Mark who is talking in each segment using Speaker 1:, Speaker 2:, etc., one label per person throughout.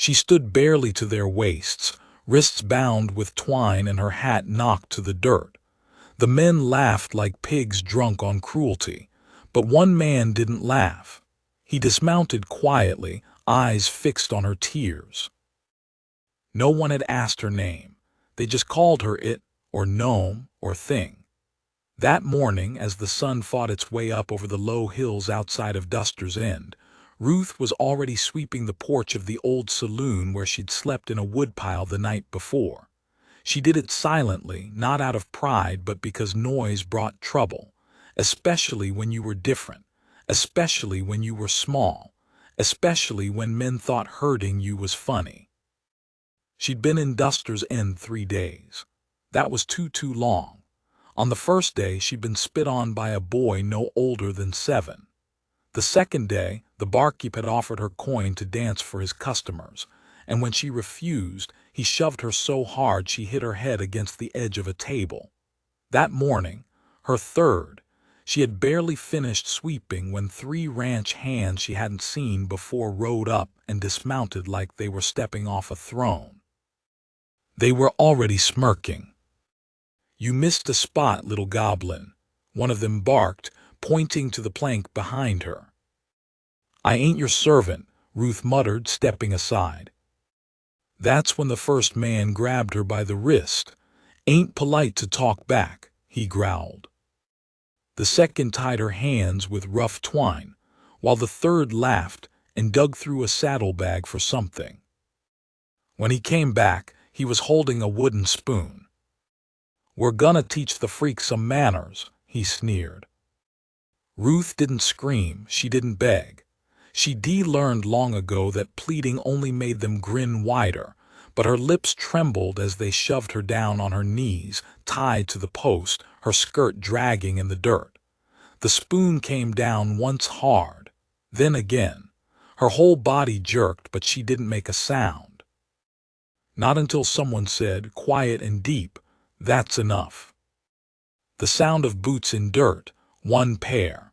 Speaker 1: She stood barely to their waists, wrists bound with twine and her hat knocked to the dirt. The men laughed like pigs drunk on cruelty, but one man didn't laugh. He dismounted quietly, eyes fixed on her tears. No one had asked her name. They just called her it, or gnome, or thing. That morning, as the sun fought its way up over the low hills outside of Duster's End, Ruth was already sweeping the porch of the old saloon where she'd slept in a woodpile the night before. She did it silently, not out of pride, but because noise brought trouble, especially when you were different, especially when you were small, especially when men thought hurting you was funny. She'd been in Duster's End 3 days. That was too long. On the first day, she'd been spit on by a boy no older than 7. The second day, the barkeep had offered her coin to dance for his customers, and when she refused, he shoved her so hard she hit her head against the edge of a table. That morning, her third, she had barely finished sweeping when 3 ranch hands she hadn't seen before rode up and dismounted like they were stepping off a throne. They were already smirking. "You missed a spot, little goblin," one of them barked, pointing to the plank behind her. "I ain't your servant," Ruth muttered, stepping aside. That's when the first man grabbed her by the wrist. "Ain't polite to talk back," he growled. The second tied her hands with rough twine, while the third laughed and dug through a saddlebag for something. When he came back, he was holding a wooden spoon. "We're gonna teach the freak some manners," he sneered. Ruth didn't scream, she didn't beg. She'd learned long ago that pleading only made them grin wider, but her lips trembled as they shoved her down on her knees, tied to the post, her skirt dragging in the dirt. The spoon came down once hard, then again. Her whole body jerked, but she didn't make a sound. Not until someone said, quiet and deep, "That's enough." The sound of boots in dirt, 1 pair.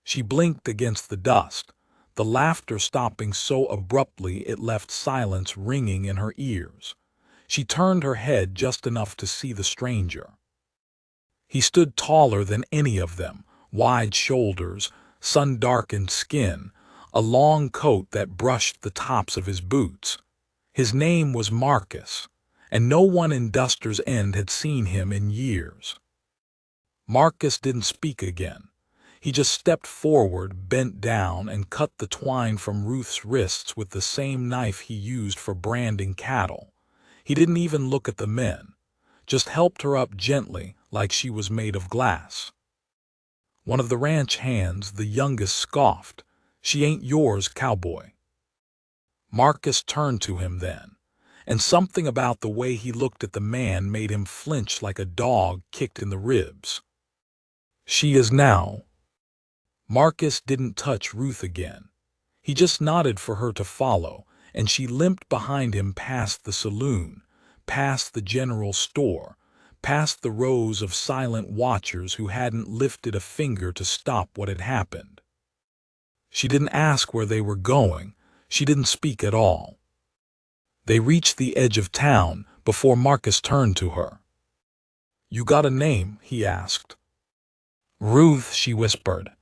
Speaker 1: She blinked against the dust, the laughter stopping so abruptly it left silence ringing in her ears. She turned her head just enough to see the stranger. He stood taller than any of them, wide shoulders, sun-darkened skin, a long coat that brushed the tops of his boots. His name was Marcus, and no one in Duster's End had seen him in years. Marcus didn't speak again. He just stepped forward, bent down, and cut the twine from Ruth's wrists with the same knife he used for branding cattle. He didn't even look at the men, just helped her up gently like she was made of glass. One of the ranch hands, the youngest, scoffed, "She ain't yours, cowboy." Marcus turned to him then, and something about the way he looked at the man made him flinch like a dog kicked in the ribs. "She is now." Marcus didn't touch Ruth again. He just nodded for her to follow, and she limped behind him past the saloon, past the general store, past the rows of silent watchers who hadn't lifted a finger to stop what had happened. She didn't ask where they were going. She didn't speak at all. They reached the edge of town before Marcus turned to her. "You got a name?" he asked. "Ruth," she whispered.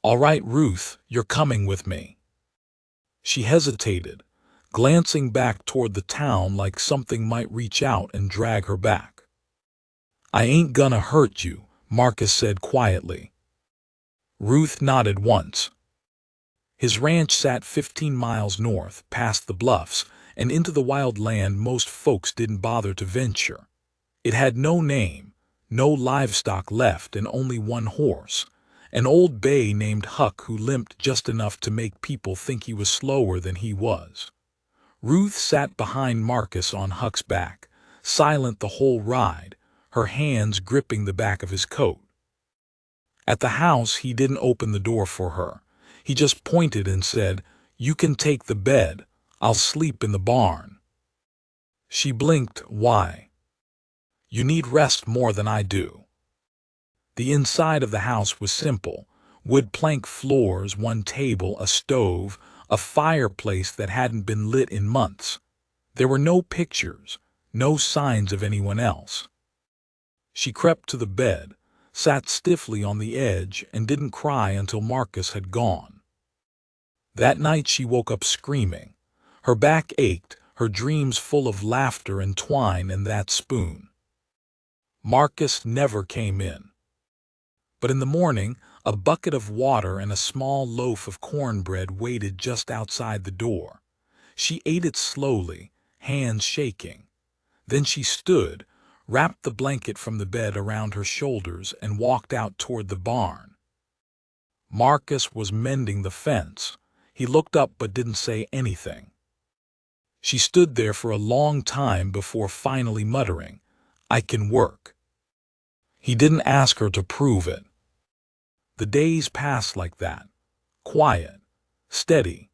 Speaker 1: "All right, Ruth, you're coming with me." She hesitated, glancing back toward the town like something might reach out and drag her back. "I ain't gonna hurt you," Marcus said quietly. Ruth nodded once. His ranch sat 15 miles north, past the bluffs, and into the wild land most folks didn't bother to venture. It had no name, no livestock left, and only 1 horse, an old bay named Huck who limped just enough to make people think he was slower than he was. Ruth sat behind Marcus on Huck's back, silent the whole ride, her hands gripping the back of his coat. At the house, he didn't open the door for her. He just pointed and said, "You can take the bed. I'll sleep in the barn." She blinked. "Why?" "You need rest more than I do." The inside of the house was simple: wood plank floors, 1 table, a stove, a fireplace that hadn't been lit in months. There were no pictures, no signs of anyone else. She crept to the bed, sat stiffly on the edge, and didn't cry until Marcus had gone. That night she woke up screaming. Her back ached, her dreams full of laughter and twine and that spoon. Marcus never came in. But in the morning, a bucket of water and a small loaf of cornbread waited just outside the door. She ate it slowly, hands shaking. Then she stood, wrapped the blanket from the bed around her shoulders, and walked out toward the barn. Marcus was mending the fence. He looked up but didn't say anything. She stood there for a long time before finally muttering, "I can work." He didn't ask her to prove it. The days passed like that, quiet, steady.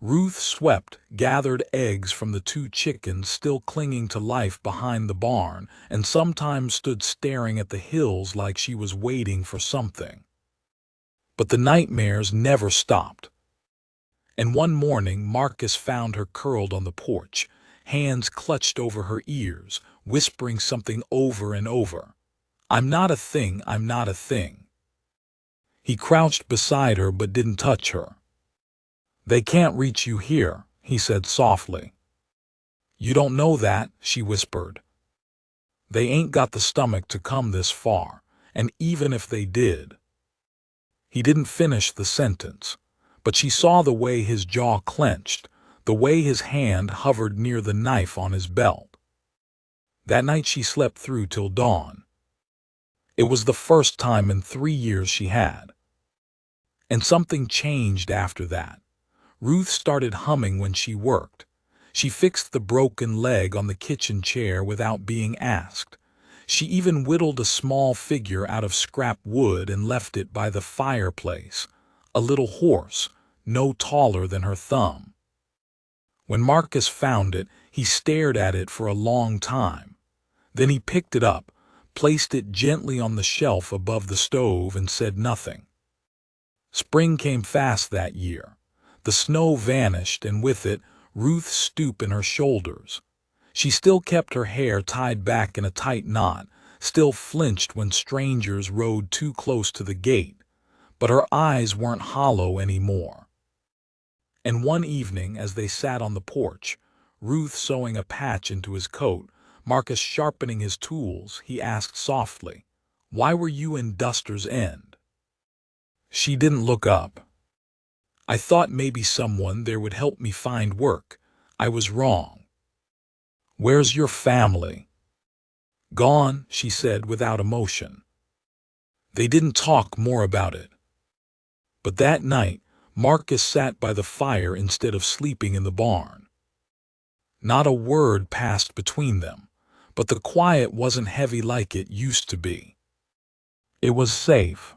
Speaker 1: Ruth swept, gathered eggs from the 2 chickens still clinging to life behind the barn, and sometimes stood staring at the hills like she was waiting for something. But the nightmares never stopped. And one morning Marcus found her curled on the porch, hands clutched over her ears, whispering something over and over. "I'm not a thing, I'm not a thing." He crouched beside her but didn't touch her. "They can't reach you here," he said softly. "You don't know that," she whispered. "They ain't got the stomach to come this far, and even if they did—" He didn't finish the sentence, but she saw the way his jaw clenched, the way his hand hovered near the knife on his belt. That night she slept through till dawn. It was the first time in 3 years she had. And something changed after that. Ruth started humming when she worked. She fixed the broken leg on the kitchen chair without being asked. She even whittled a small figure out of scrap wood and left it by the fireplace, a little horse, no taller than her thumb. When Marcus found it, he stared at it for a long time. Then he picked it up, placed it gently on the shelf above the stove, and said nothing. Spring came fast that year. The snow vanished, and with it, Ruth's stoop in her shoulders. She still kept her hair tied back in a tight knot, still flinched when strangers rode too close to the gate, but her eyes weren't hollow anymore. And one evening, as they sat on the porch, Ruth sewing a patch into his coat, Marcus sharpening his tools, he asked softly, "Why were you in Duster's End?" She didn't look up. "I thought maybe someone there would help me find work. I was wrong." "Where's your family?" "Gone," she said without emotion. They didn't talk more about it. But that night, Marcus sat by the fire instead of sleeping in the barn. Not a word passed between them, but the quiet wasn't heavy like it used to be. It was safe.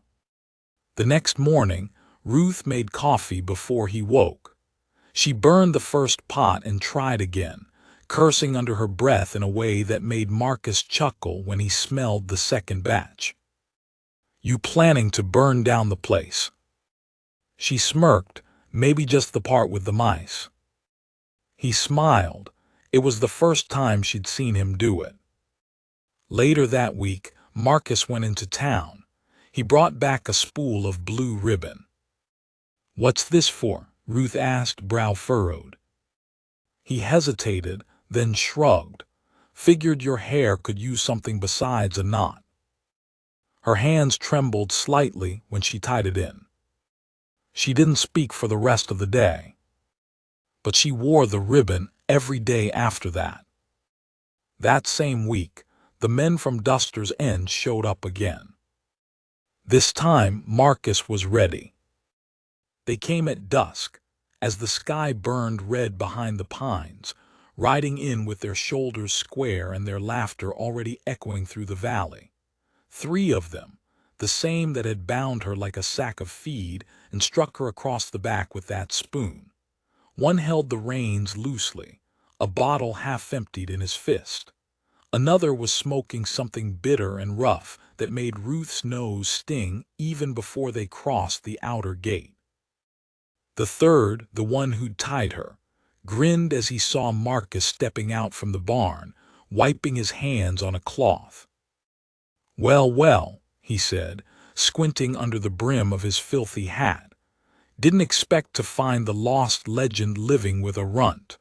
Speaker 1: The next morning, Ruth made coffee before he woke. She burned the first pot and tried again, cursing under her breath in a way that made Marcus chuckle when he smelled the second batch. "You planning to burn down the place?" She smirked, maybe just the part with the mice. He smiled. It was the first time she'd seen him do it. Later that week, Marcus went into town. He brought back a spool of blue ribbon. "What's this for?" Ruth asked, brow furrowed. He hesitated, then shrugged. "Figured your hair could use something besides a knot." Her hands trembled slightly when she tied it in. She didn't speak for the rest of the day. But she wore the ribbon every day after that. That same week, the men from Duster's End showed up again. This time, Marcus was ready. They came at dusk, as the sky burned red behind the pines, riding in with their shoulders square and their laughter already echoing through the valley. 3 of them, the same that had bound her like a sack of feed and struck her across the back with that spoon. One held the reins loosely, a bottle half emptied in his fist. Another was smoking something bitter and rough that made Ruth's nose sting even before they crossed the outer gate. The third, the one who'd tied her, grinned as he saw Marcus stepping out from the barn, wiping his hands on a cloth. "Well, well," he said, squinting under the brim of his filthy hat. "Didn't expect to find the lost legend living with a runt."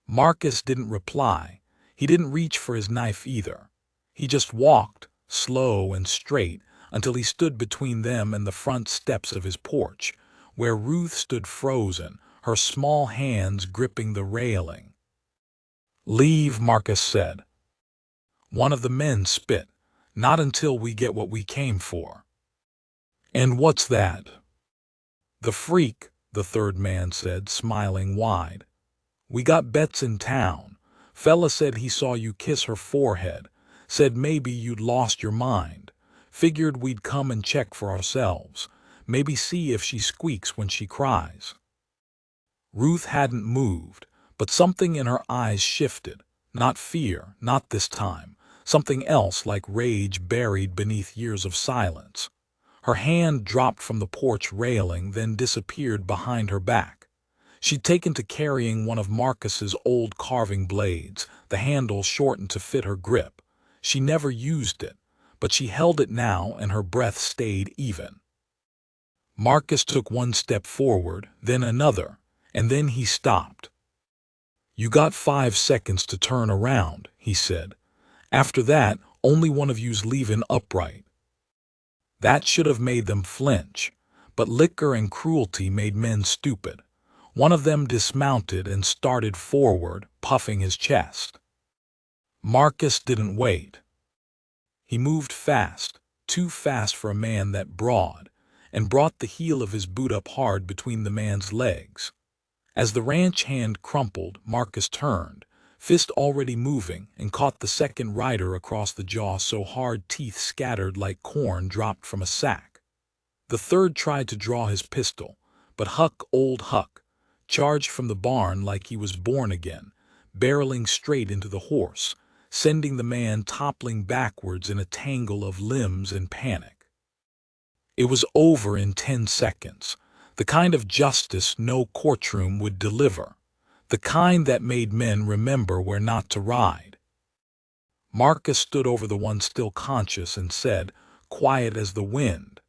Speaker 1: Marcus didn't reply. He didn't reach for his knife either. He just walked, slow and straight, until he stood between them and the front steps of his porch, where Ruth stood frozen, her small hands gripping the railing. "Leave," Marcus said. One of the men spit. "Not until we get what we came for." "And what's that?" "The freak," the third man said, smiling wide. "We got bets in town. Fella said he saw you kiss her forehead. Said maybe you'd lost your mind. Figured we'd come and check for ourselves. Maybe see if she squeaks when she cries." Ruth hadn't moved, but something in her eyes shifted. Not fear, not this time. Something else, like rage buried beneath years of silence. Her hand dropped from the porch railing, then disappeared behind her back. She'd taken to carrying one of Marcus's old carving blades, the handle shortened to fit her grip. She never used it, but she held it now, and her breath stayed even. Marcus took one step forward, then another, and then he stopped. "You got 5 seconds to turn around," he said. "After that, only one of you's leaving upright." That should have made them flinch, but liquor and cruelty made men stupid. One of them dismounted and started forward, puffing his chest. Marcus didn't wait. He moved fast, too fast for a man that broad, and brought the heel of his boot up hard between the man's legs. As the ranch hand crumpled, Marcus turned, fist already moving, and caught the second rider across the jaw so hard teeth scattered like corn dropped from a sack. The third tried to draw his pistol, but old Huck, charged from the barn like he was born again, barreling straight into the horse, sending the man toppling backwards in a tangle of limbs and panic. It was over in 10 seconds, the kind of justice no courtroom would deliver, the kind that made men remember where not to ride. Marcus stood over the one still conscious and said, quiet as the wind,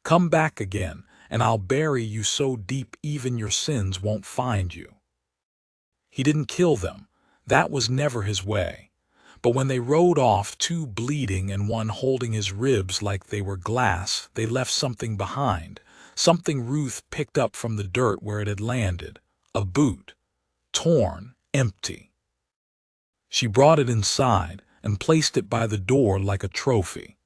Speaker 1: "Come back again, and I'll bury you so deep even your sins won't find you." He didn't kill them. That was never his way. But when they rode off, two bleeding and one holding his ribs like they were glass, they left something behind, something Ruth picked up from the dirt where it had landed, a boot, torn, empty. She brought it inside and placed it by the door like a trophy.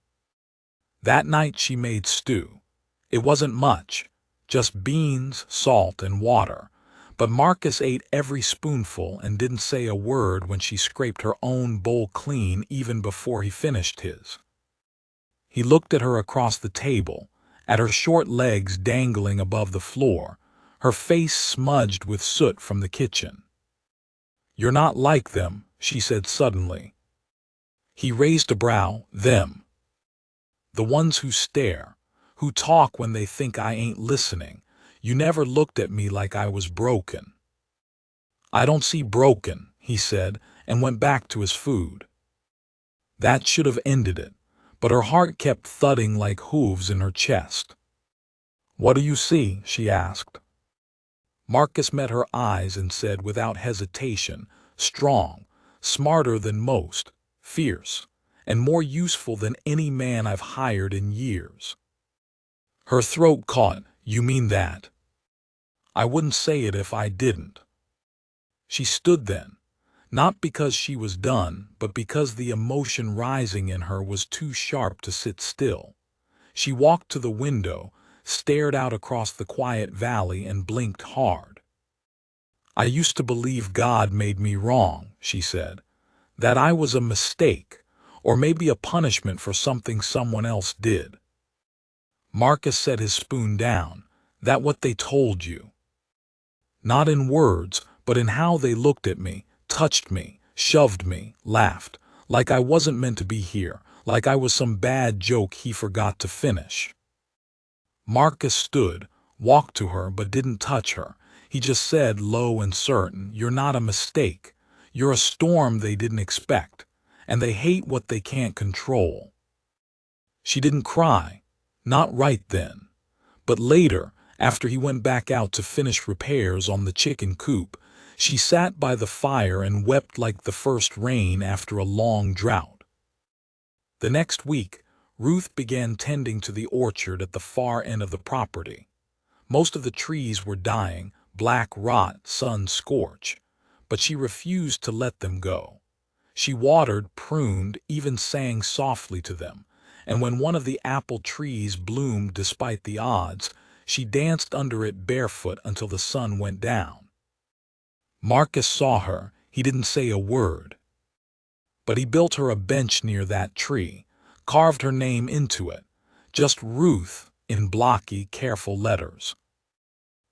Speaker 1: That night she made stew. It wasn't much, just beans, salt, and water, but Marcus ate every spoonful and didn't say a word when she scraped her own bowl clean even before he finished his. He looked at her across the table, at her short legs dangling above the floor, her face smudged with soot from the kitchen. "You're not like them," she said suddenly. He raised a brow. "Them. The ones who stare, who talk when they think I ain't listening. You never looked at me like I was broken." "I don't see broken," he said, and went back to his food. That should have ended it, but her heart kept thudding like hooves in her chest. "What do you see?" she asked. Marcus met her eyes and said without hesitation, "Strong, smarter than most, fierce, and more useful than any man I've hired in years." Her throat caught. "You mean that?" "I wouldn't say it if I didn't." She stood then, not because she was done, but because the emotion rising in her was too sharp to sit still. She walked to the window, stared out across the quiet valley, and blinked hard. "I used to believe God made me wrong," she said, "that I was a mistake, or maybe a punishment for something someone else did." Marcus set his spoon down. "That what they told you?" "Not in words, but in how they looked at me, touched me, shoved me, laughed, like I wasn't meant to be here, like I was some bad joke he forgot to finish." Marcus stood, walked to her but didn't touch her. He just said, low and certain, "You're not a mistake. You're a storm they didn't expect, and they hate what they can't control." She didn't cry, not right then. But later, after he went back out to finish repairs on the chicken coop, she sat by the fire and wept like the first rain after a long drought. The next week, Ruth began tending to the orchard at the far end of the property. Most of the trees were dying, black rot, sun scorch, but she refused to let them go. She watered, pruned, even sang softly to them, and when one of the apple trees bloomed despite the odds, she danced under it barefoot until the sun went down. Marcus saw her. He didn't say a word. But he built her a bench near that tree, carved her name into it, just Ruth, in blocky, careful letters.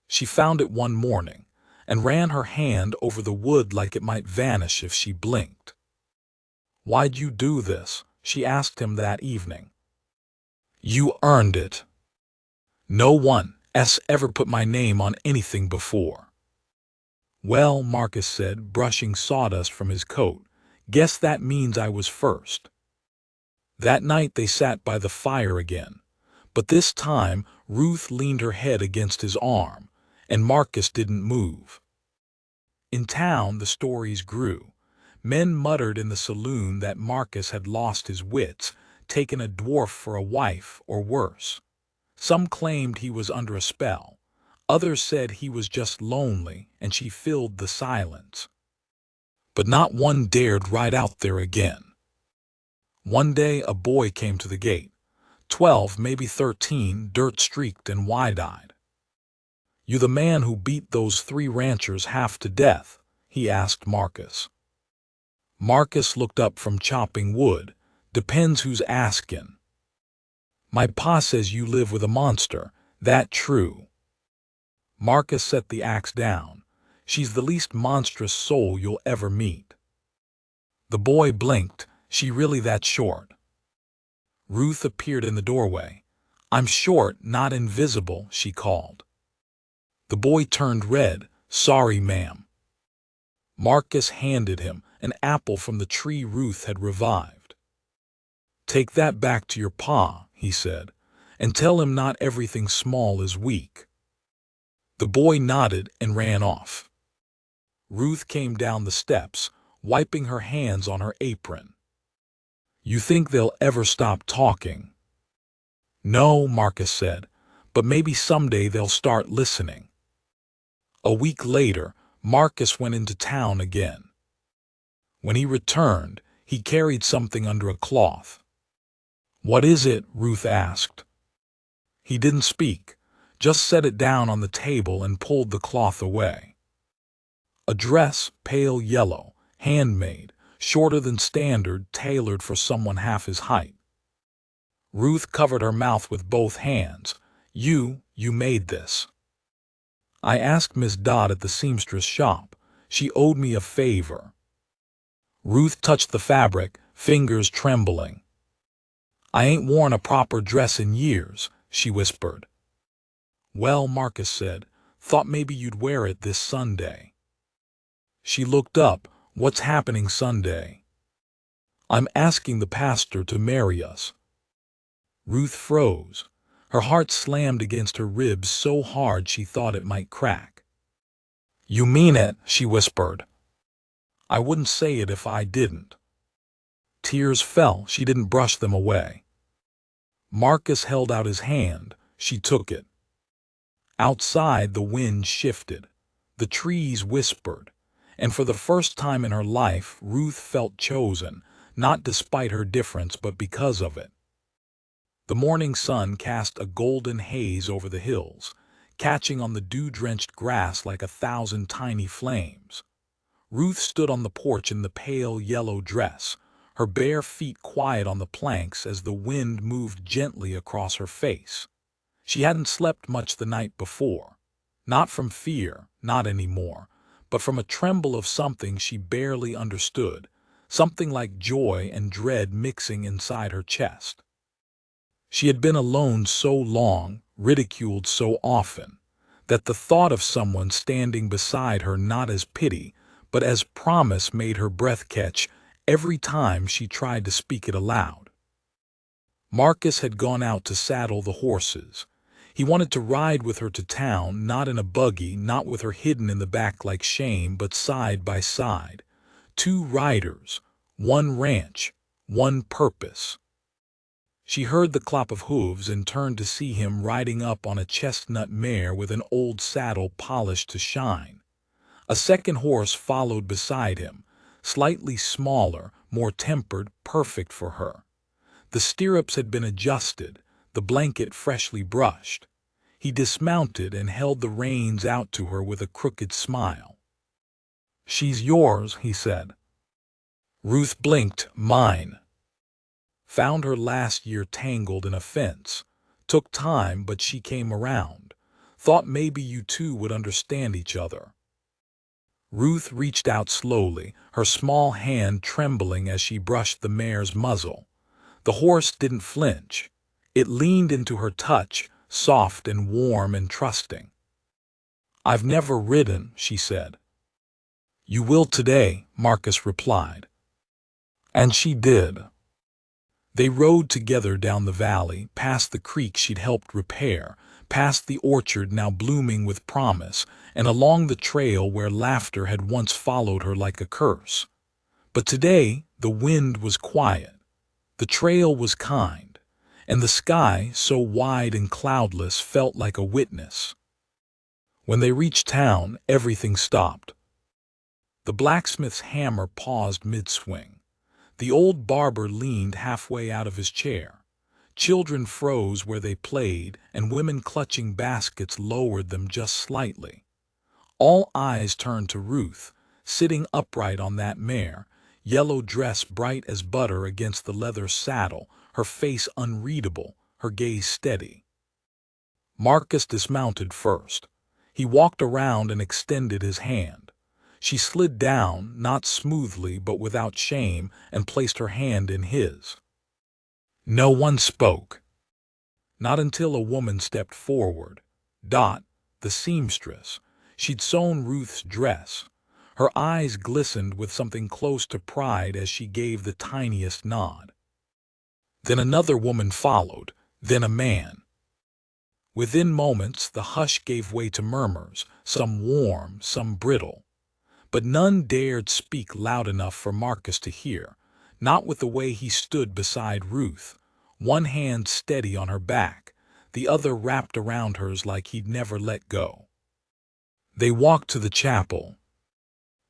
Speaker 1: She found it one morning and ran her hand over the wood like it might vanish if she blinked. "Why'd you do this?" she asked him that evening. "You earned it. No one's ever put my name on anything before." "Well," Marcus said, brushing sawdust from his coat, "guess that means I was first." That night they sat by the fire again, but this time Ruth leaned her head against his arm, and Marcus didn't move. In town the stories grew. Men muttered in the saloon that Marcus had lost his wits, taken a dwarf for a wife, or worse. Some claimed he was under a spell. Others said he was just lonely, and she filled the silence. But not one dared ride out there again. One day a boy came to the gate, 12, maybe 13, dirt-streaked and wide-eyed. "You the man who beat those 3 ranchers half to death?" he asked Marcus. Marcus looked up from chopping wood. "Depends who's askin'." "My pa says you live with a monster. That true?" Marcus set the axe down. "She's the least monstrous soul you'll ever meet." The boy blinked. "She really that short?" Ruth appeared in the doorway. "I'm short, not invisible," she called. The boy turned red. "Sorry, ma'am." Marcus handed him an apple from the tree Ruth had revived. "Take that back to your pa," he said, "and tell him not everything small is weak." The boy nodded and ran off. Ruth came down the steps, wiping her hands on her apron. "You think they'll ever stop talking?" "No," Marcus said, "but maybe someday they'll start listening." A week later, Marcus went into town again. When he returned, he carried something under a cloth. "What is it?" Ruth asked. He didn't speak, just set it down on the table and pulled the cloth away. A dress, pale yellow, handmade, shorter than standard, tailored for someone half his height. Ruth covered her mouth with both hands. You made this." "I asked Miss Dodd at the seamstress shop. She owed me a favor." Ruth touched the fabric, fingers trembling. "I ain't worn a proper dress in years," she whispered. "Well," Marcus said, "thought maybe you'd wear it this Sunday." She looked up. "What's happening Sunday?" "I'm asking the pastor to marry us." Ruth froze. Her heart slammed against her ribs so hard she thought it might crack. "You mean it?" she whispered. "I wouldn't say it if I didn't." Tears fell. She didn't brush them away. Marcus held out his hand. She took it. Outside, the wind shifted. The trees whispered. And for the first time in her life, Ruth felt chosen, not despite her difference, but because of it. The morning sun cast a golden haze over the hills, catching on the dew-drenched grass like 1,000 tiny flames. Ruth stood on the porch in the pale yellow dress, her bare feet quiet on the planks as the wind moved gently across her face. She hadn't slept much the night before. Not from fear, not anymore, but from a tremble of something she barely understood, something like joy and dread mixing inside her chest. She had been alone so long, ridiculed so often. that the thought of someone standing beside her not as pity, but as promise made her breath catch every time she tried to speak it aloud. Marcus had gone out to saddle the horses. He wanted to ride with her to town, not in a buggy, not with her hidden in the back like shame, but side by side. Two riders, one ranch, one purpose. She heard the clop of hooves and turned to see him riding up on a chestnut mare with an old saddle polished to shine. A second horse followed beside him, slightly smaller, more tempered, perfect for her. The stirrups had been adjusted, the blanket freshly brushed. He dismounted and held the reins out to her with a crooked smile. "She's yours," he said. Ruth blinked. "Mine." Found her last year tangled in a fence. Took time, but she came around. Thought maybe you two would understand each other. Ruth reached out slowly, her small hand trembling as she brushed the mare's muzzle. The horse didn't flinch. It leaned into her touch, soft and warm and trusting. "I've never ridden," she said. "You will today," Marcus replied. And she did. They rode together down the valley, past the creek she'd helped repair, past the orchard now blooming with promise, and along the trail where laughter had once followed her like a curse. But today the wind was quiet. The trail was kind, and the sky, so wide and cloudless, felt like a witness. When they reached town, everything stopped. The blacksmith's hammer paused mid-swing. The old barber leaned halfway out of his chair. Children froze where they played, and women clutching baskets lowered them just slightly. All eyes turned to Ruth, sitting upright on that mare, yellow dress bright as butter against the leather saddle, her face unreadable, her gaze steady. Marcus dismounted first. He walked around and extended his hand. She slid down, not smoothly but without shame, and placed her hand in his. No one spoke. Not until a woman stepped forward. Dot, the seamstress. She'd sewn Ruth's dress. Her eyes glistened with something close to pride as she gave the tiniest nod. Then another woman followed, then a man. Within moments, the hush gave way to murmurs, some warm, some brittle. But none dared speak loud enough for Marcus to hear, not with the way he stood beside Ruth, one hand steady on her back, the other wrapped around hers like he'd never let go. They walked to the chapel,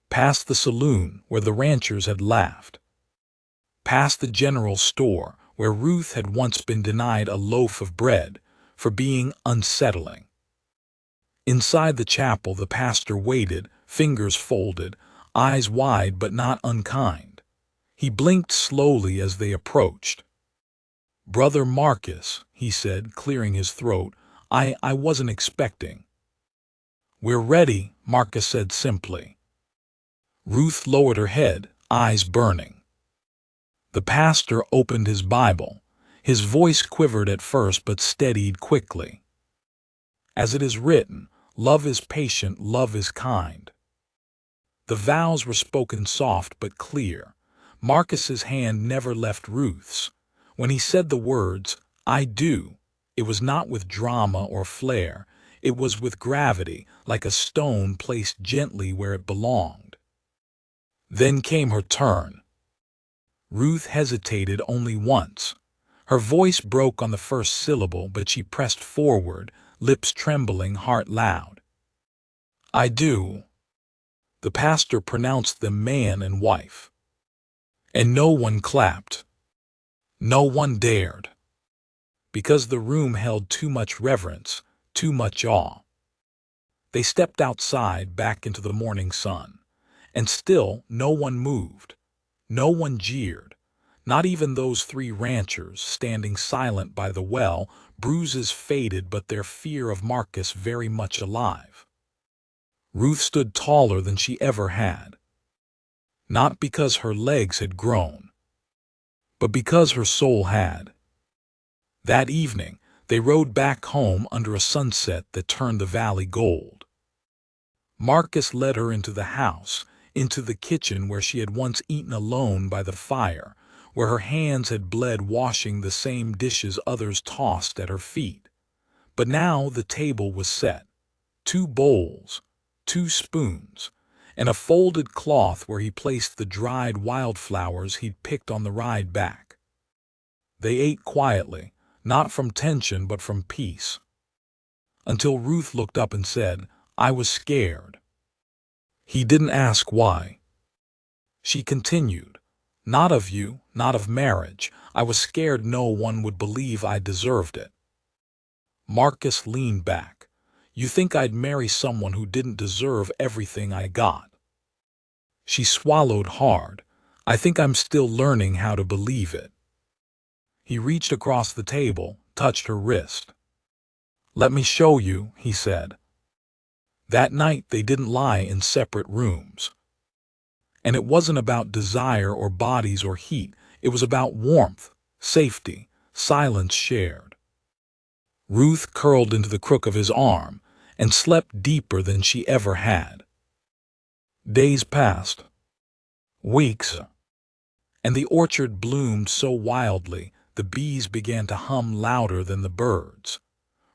Speaker 1: past the saloon where the ranchers had laughed, past the general store where Ruth had once been denied a loaf of bread for being unsettling. Inside the chapel the pastor waited, fingers folded, eyes wide but not unkind. He blinked slowly as they approached. "Brother Marcus," he said, clearing his throat, I wasn't expecting." "We're ready," Marcus said simply. Ruth lowered her head, eyes burning. The pastor opened his Bible. His voice quivered at first but steadied quickly. "As it is written, love is patient, love is kind." The vows were spoken soft but clear. Marcus's hand never left Ruth's. When he said the words, "I do," it was not with drama or flair. It was with gravity, like a stone placed gently where it belonged. Then came her turn. Ruth hesitated only once. Her voice broke on the first syllable, but she pressed forward, lips trembling, heart loud. "I do." The pastor pronounced them man and wife. And no one clapped. No one dared. Because the room held too much reverence, too much awe. They stepped outside, back into the morning sun. And still no one moved. No one jeered. Not even those three ranchers standing silent by the well, bruises faded but their fear of Marcus very much alive. Ruth stood taller than she ever had. Not because her legs had grown, but because her soul had. That evening, They rode back home under a sunset that turned the valley gold. Marcus led her into the house, into the kitchen where she had once eaten alone by the fire, where her hands had bled washing the same dishes others tossed at her feet. But now the table was set. 2 bowls, 2 spoons, and a folded cloth where he placed the dried wildflowers he'd picked on the ride back. They ate quietly, not from tension but from peace. Until Ruth looked up and said, "I was scared." He didn't ask why. She continued, "Not of you, not of marriage. I was scared no one would believe I deserved it." Marcus leaned back. "You think I'd marry someone who didn't deserve everything I got?" She swallowed hard. "I think I'm still learning how to believe it." He reached across the table, touched her wrist. "Let me show you," he said. That night they didn't lie in separate rooms. And it wasn't about desire or bodies or heat. It was about warmth, safety, silence shared. Ruth curled into the crook of his arm and slept deeper than she ever had. Days passed. Weeks. And the orchard bloomed so wildly the bees began to hum louder than the birds.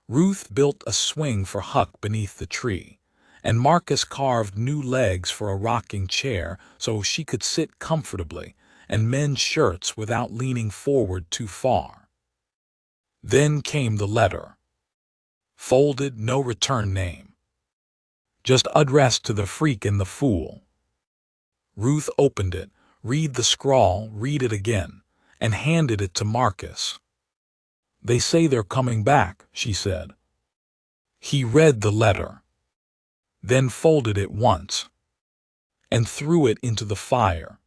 Speaker 1: Ruth built a swing for Huck beneath the tree, and Marcus carved new legs for a rocking chair so she could sit comfortably and mend shirts without leaning forward too far. Then came the letter. Folded, no return name. Just addressed to the freak and the fool. Ruth opened it, read the scrawl, read it again, and handed it to Marcus. "They say they're coming back," she said. He read the letter, then folded it once, and threw it into the fire.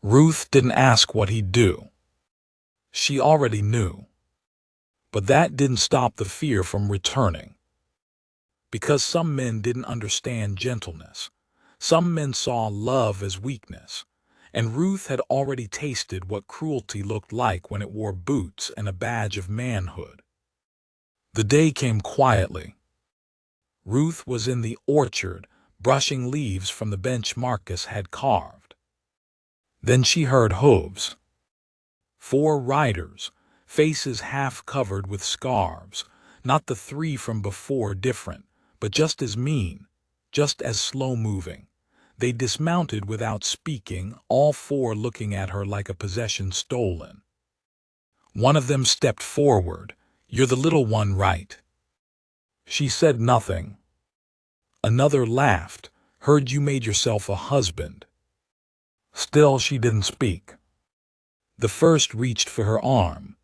Speaker 1: Ruth didn't ask what he'd do. She already knew. But that didn't stop the fear from returning. Because some men didn't understand gentleness. Some men saw love as weakness. And Ruth had already tasted what cruelty looked like when it wore boots and a badge of manhood. The day came quietly. Ruth was in the orchard, brushing leaves from the bench Marcus had carved. Then she heard hooves. 4 riders, faces half covered with scarves, not the 3 from before different, but just as mean, just as slow-moving. They dismounted without speaking, all 4 looking at her like a possession stolen. One of them stepped forward. "You're the little one, right?" She said nothing. Another laughed. "Heard you made yourself a husband." Still she didn't speak. The first reached for her arm.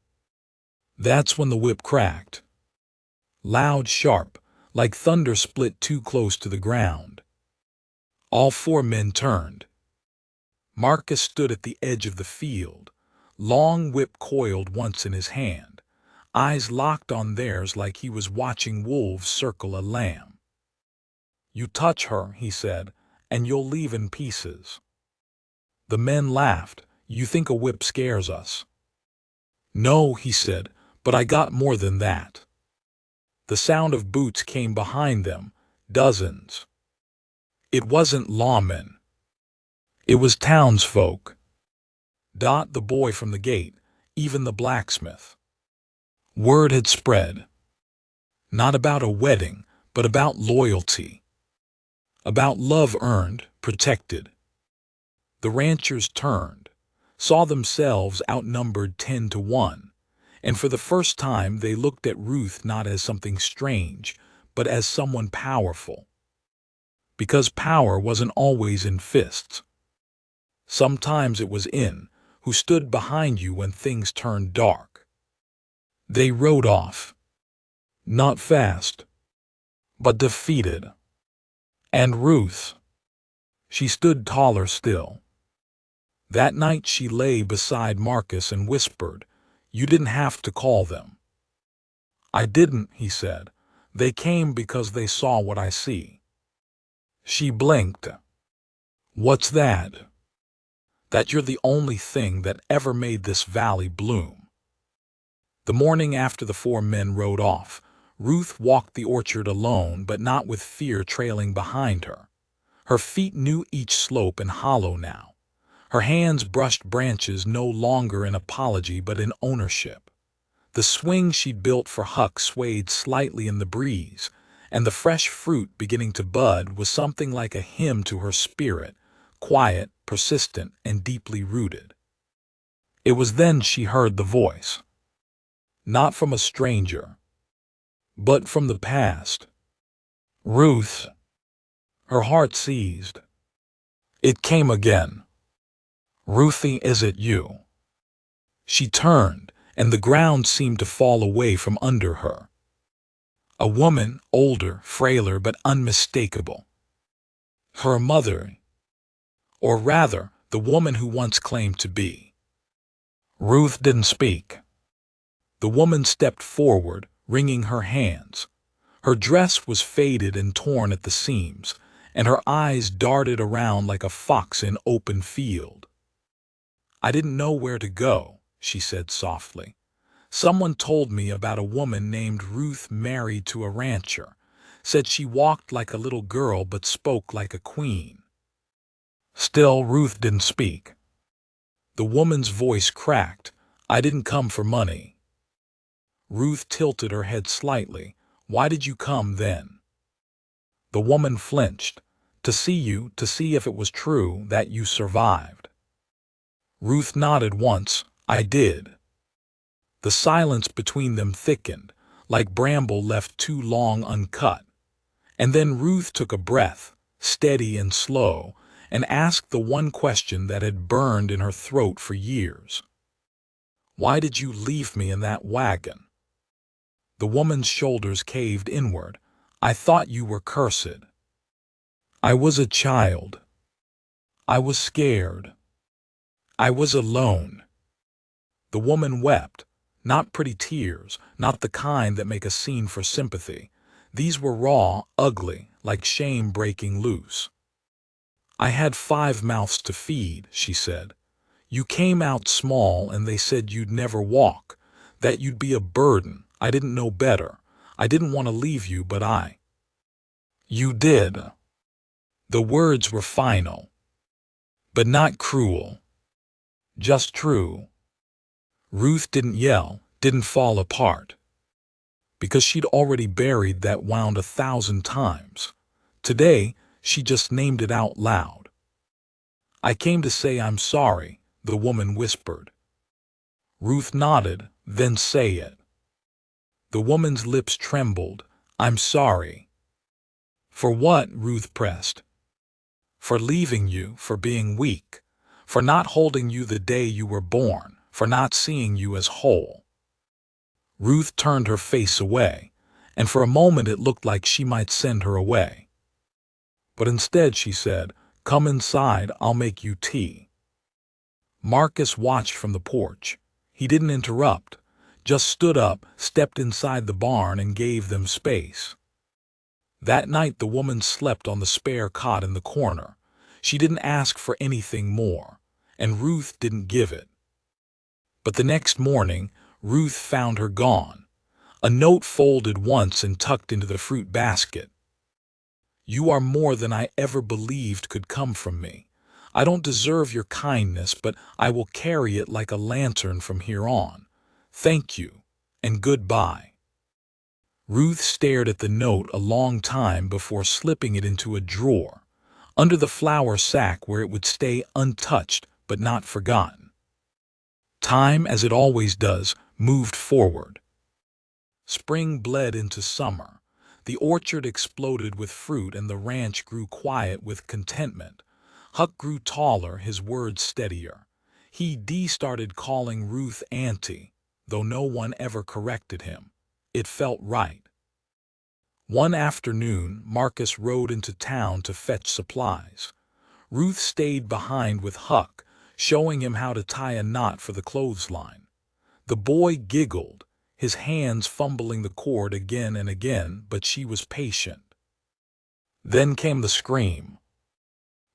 Speaker 1: That's when the whip cracked. Loud, sharp, like thunder split too close to the ground. All 4 men turned. Marcus stood at the edge of the field, long whip coiled once in his hand, eyes locked on theirs like he was watching wolves circle a lamb. "You touch her," he said, "and you'll leave in pieces." The men laughed. "You think a whip scares us?" "No," he said, "but I got more than that." The sound of boots came behind them, dozens. It wasn't lawmen. It was townsfolk. Dot, the boy from the gate, even the blacksmith. Word had spread. Not about a wedding, but about loyalty. About love earned, protected. The ranchers turned, saw themselves outnumbered 10-1, and for the first time they looked at Ruth not as something strange, but as someone powerful. Because power wasn't always in fists. Sometimes it was in who stood behind you when things turned dark. They rode off. Not fast, but defeated. And Ruth, she stood taller still. That night she lay beside Marcus and whispered, "You didn't have to call them." "I didn't," he said. "They came because they saw what I see." She blinked. "What's that?" "That you're the only thing that ever made this valley bloom." The morning after the four men rode off, Ruth walked the orchard alone, but not with fear trailing behind her. Her feet knew each slope and hollow now. Her hands brushed branches no longer in apology but in ownership. The swing she'd built for Huck swayed slightly in the breeze, and the fresh fruit beginning to bud was something like a hymn to her spirit, quiet, persistent, and deeply rooted. It was then she heard the voice. Not from a stranger, but from the past. Ruth. Her heart seized. It came again. Ruthie, is it you? She turned, and the ground seemed to fall away from under her. A woman, older, frailer, but unmistakable. Her mother, or rather, the woman who once claimed to be. Ruth didn't speak. The woman stepped forward, wringing her hands. Her dress was faded and torn at the seams, and her eyes darted around like a fox in open field. I didn't know where to go, she said softly. Someone told me about a woman named Ruth married to a rancher, said she walked like a little girl but spoke like a queen. Still, Ruth didn't speak. The woman's voice cracked. I didn't come for money. Ruth tilted her head slightly. Why did you come then? The woman flinched. To see you, to see if it was true that you survived. Ruth nodded once. I did. The silence between them thickened, like bramble left too long uncut. And then Ruth took a breath, steady and slow, and asked the one question that had burned in her throat for years. Why did you leave me in that wagon? The woman's shoulders caved inward. I thought you were cursed. I was a child. I was scared. I was alone. The woman wept, not pretty tears, not the kind that make a scene for sympathy. These were raw, ugly, like shame breaking loose. I had 5 mouths to feed, she said. You came out small and they said you'd never walk, that you'd be a burden. I didn't know better. I didn't want to leave you, but You did. The words were final, but not cruel. Just true. Ruth didn't yell, didn't fall apart, because she'd already buried that wound 1,000 times. Today, she just named it out loud. I came to say I'm sorry, the woman whispered. Ruth nodded, then say it. The woman's lips trembled. I'm sorry. For what? Ruth pressed. For leaving you, for being weak, for not holding you the day you were born, for not seeing you as whole. Ruth turned her face away, and for a moment it looked like she might send her away. But instead she said, Come inside, I'll make you tea. Marcus watched from the porch. He didn't interrupt, just stood up, stepped inside the barn and gave them space. That night the woman slept on the spare cot in the corner. She didn't ask for anything more, and Ruth didn't give it. But the next morning, Ruth found her gone. A note folded once and tucked into the fruit basket. You are more than I ever believed could come from me. I don't deserve your kindness, but I will carry it like a lantern from here on. Thank you, and goodbye. Ruth stared at the note a long time before slipping it into a drawer, under the flour sack where it would stay untouched but not forgotten. Time, as it always does, moved forward. Spring bled into summer. The orchard exploded with fruit and the ranch grew quiet with contentment. Huck grew taller, his words steadier. He started calling Ruth Auntie, though no one ever corrected him. It felt right. One afternoon, Marcus rode into town to fetch supplies. Ruth stayed behind with Huck, showing him how to tie a knot for the clothesline. The boy giggled, his hands fumbling the cord again and again, but she was patient. Then came the scream.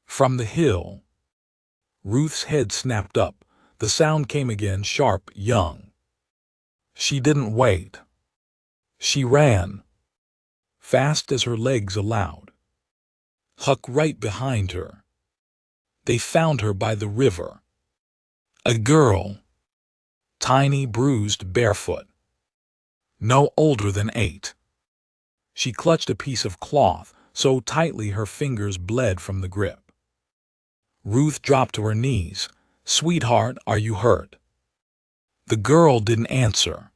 Speaker 1: From the hill. Ruth's head snapped up. The sound came again, sharp, young. She didn't wait. She ran, fast as her legs allowed. Huck right behind her. They found her by the river. A girl, tiny, bruised, barefoot. No older than 8. She clutched a piece of cloth so tightly her fingers bled from the grip. Ruth dropped to her knees. "Sweetheart, are you hurt?" The girl didn't answer.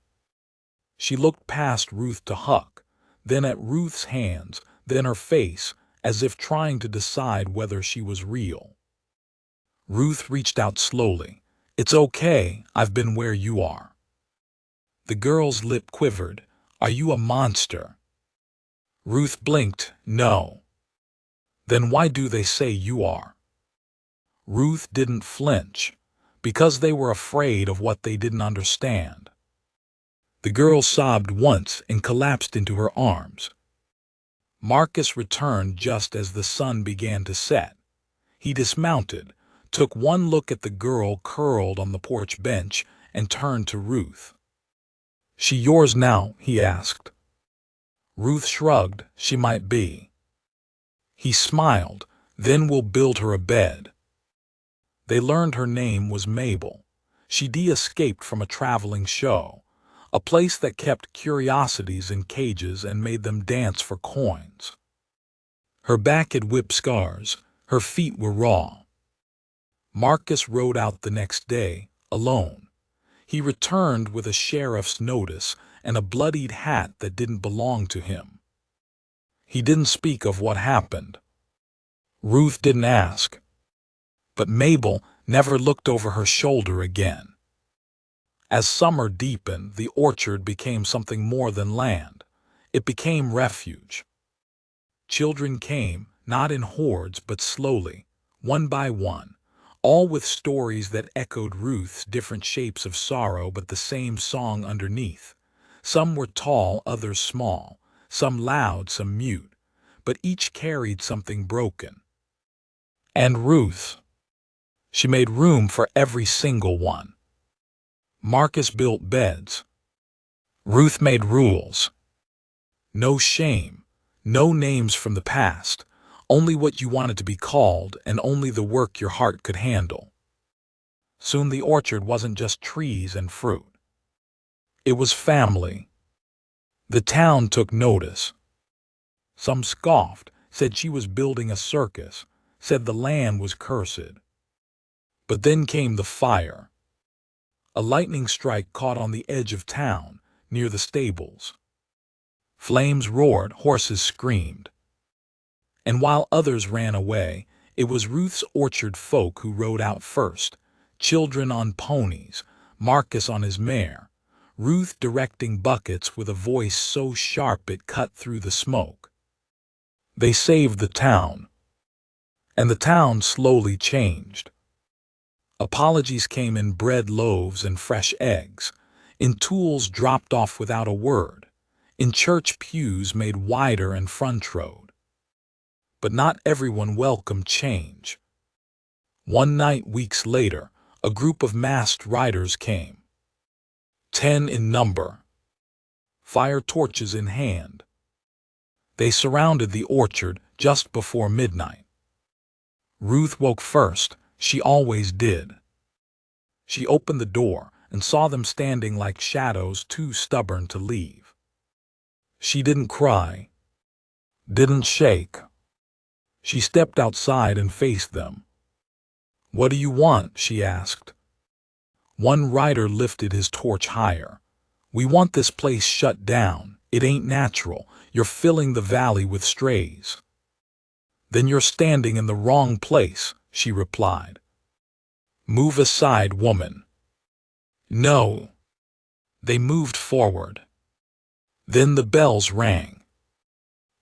Speaker 1: She looked past Ruth to Huck, then at Ruth's hands, then her face, as if trying to decide whether she was real. Ruth reached out slowly. "It's okay, I've been where you are." The girl's lip quivered. "Are you a monster?" Ruth blinked. "No." "Then why do they say you are?" Ruth didn't flinch, because they were afraid of what they didn't understand. The girl sobbed once and collapsed into her arms. Marcus returned just as the sun began to set. He dismounted, took one look at the girl curled on the porch bench, and turned to Ruth. "She yours now?" he asked. Ruth shrugged. "She might be." He smiled. "Then we'll build her a bed." They learned her name was Mabel. She'd escaped from a traveling show, a place that kept curiosities in cages and made them dance for coins. Her back had whip scars, her feet were raw. Marcus rode out the next day, alone. He returned with a sheriff's notice and a bloodied hat that didn't belong to him. He didn't speak of what happened. Ruth didn't ask. But Mabel never looked over her shoulder again. As summer deepened, the orchard became something more than land. It became refuge. Children came, not in hordes but slowly, one by one, all with stories that echoed Ruth's different shapes of sorrow but the same song underneath. Some were tall, others small, some loud, some mute, but each carried something broken. And Ruth, she made room for every single one. Marcus built beds. Ruth made rules. No shame, no names from the past, only what you wanted to be called and only the work your heart could handle. Soon the orchard wasn't just trees and fruit. It was family. The town took notice. Some scoffed, said she was building a circus, said the land was cursed. But then came the fire. A lightning strike caught on the edge of town, near the stables. Flames roared, horses screamed. And while others ran away, it was Ruth's orchard folk who rode out first, children on ponies, Marcus on his mare, Ruth directing buckets with a voice so sharp it cut through the smoke. They saved the town. And the town slowly changed. Apologies came in bread loaves and fresh eggs, in tools dropped off without a word, in church pews made wider and front-rowed. But not everyone welcomed change. One night, weeks later, a group of masked riders came. 10 in number, fire torches in hand. They surrounded the orchard just before midnight. Ruth woke first. She always did. She opened the door and saw them standing like shadows too stubborn to leave. She didn't cry, didn't shake. She stepped outside and faced them. "What do you want?" she asked. One rider lifted his torch higher. "We want this place shut down. It ain't natural. You're filling the valley with strays." "Then you're standing in the wrong place," she replied. "Move aside, woman." "No." They moved forward. Then the bells rang.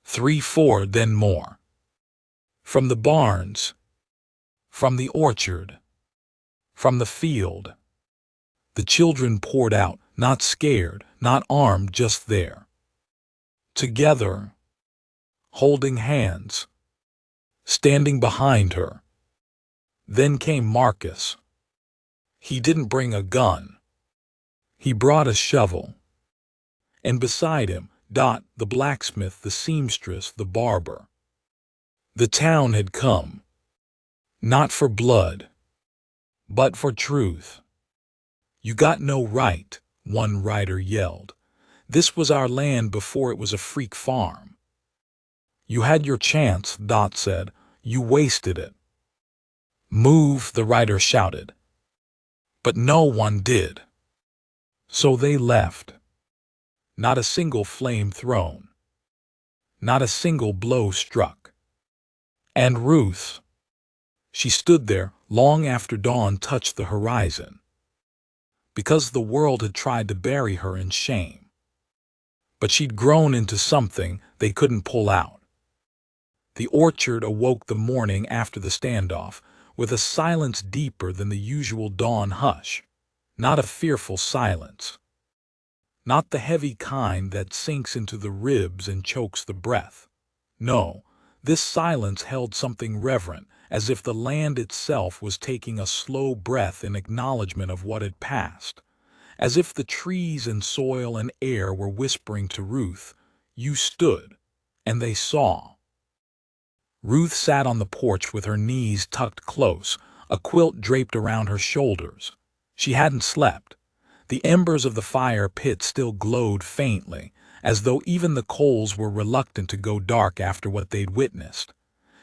Speaker 1: 3, 4, then more. From the barns, from the orchard, from the field. The children poured out, not scared, not armed, just there. Together, holding hands, standing behind her. Then came Marcus. He didn't bring a gun. He brought a shovel, and beside him, Dot, the blacksmith, the seamstress, the barber. The town had come, not for blood, but for truth. "You got no right," one rider yelled. "This was our land before it was a freak farm." "You had your chance," Dot said. "You wasted it." "Move," the rider shouted. But no one did. So they left. Not a single flame thrown. Not a single blow struck. And Ruth, she stood there long after dawn touched the horizon, because the world had tried to bury her in shame. But she'd grown into something they couldn't pull out. The orchard awoke the morning after the standoff with a silence deeper than the usual dawn hush. Not a fearful silence. Not the heavy kind that sinks into the ribs and chokes the breath. No, this silence held something reverent, as if the land itself was taking a slow breath in acknowledgement of what had passed. As if the trees and soil and air were whispering to Ruth, "You stood," and they saw. Ruth sat on the porch with her knees tucked close, a quilt draped around her shoulders. She hadn't slept. The embers of the fire pit still glowed faintly, as though even the coals were reluctant to go dark after what they'd witnessed.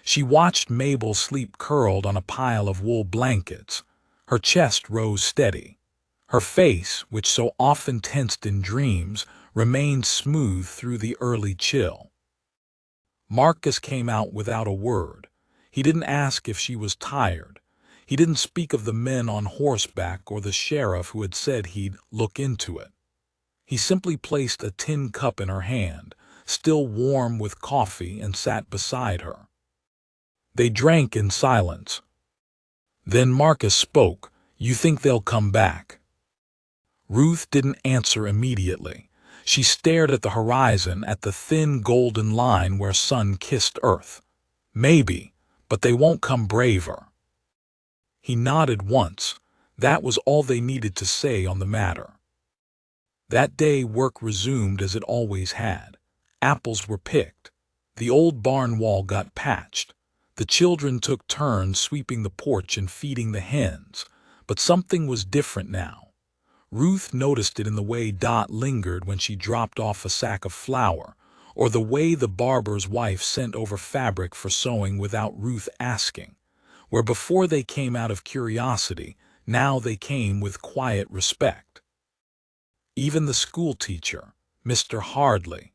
Speaker 1: She watched Mabel sleep curled on a pile of wool blankets. Her chest rose steady. Her face, which so often tensed in dreams, remained smooth through the early chill. Marcus came out without a word. He didn't ask if she was tired. He didn't speak of the men on horseback or the sheriff who had said he'd look into it. He simply placed a tin cup in her hand, still warm with coffee, and sat beside her. They drank in silence. Then Marcus spoke. "You think they'll come back?" Ruth didn't answer immediately. She stared at the horizon, at the thin golden line where sun kissed earth. "Maybe, but they won't come braver." He nodded once. That was all they needed to say on the matter. That day work resumed as it always had. Apples were picked. The old barn wall got patched. The children took turns sweeping the porch and feeding the hens. But something was different now. Ruth noticed it in the way Dot lingered when she dropped off a sack of flour, or the way the barber's wife sent over fabric for sewing without Ruth asking. Where before they came out of curiosity, now they came with quiet respect. Even the schoolteacher, Mr. Hardley,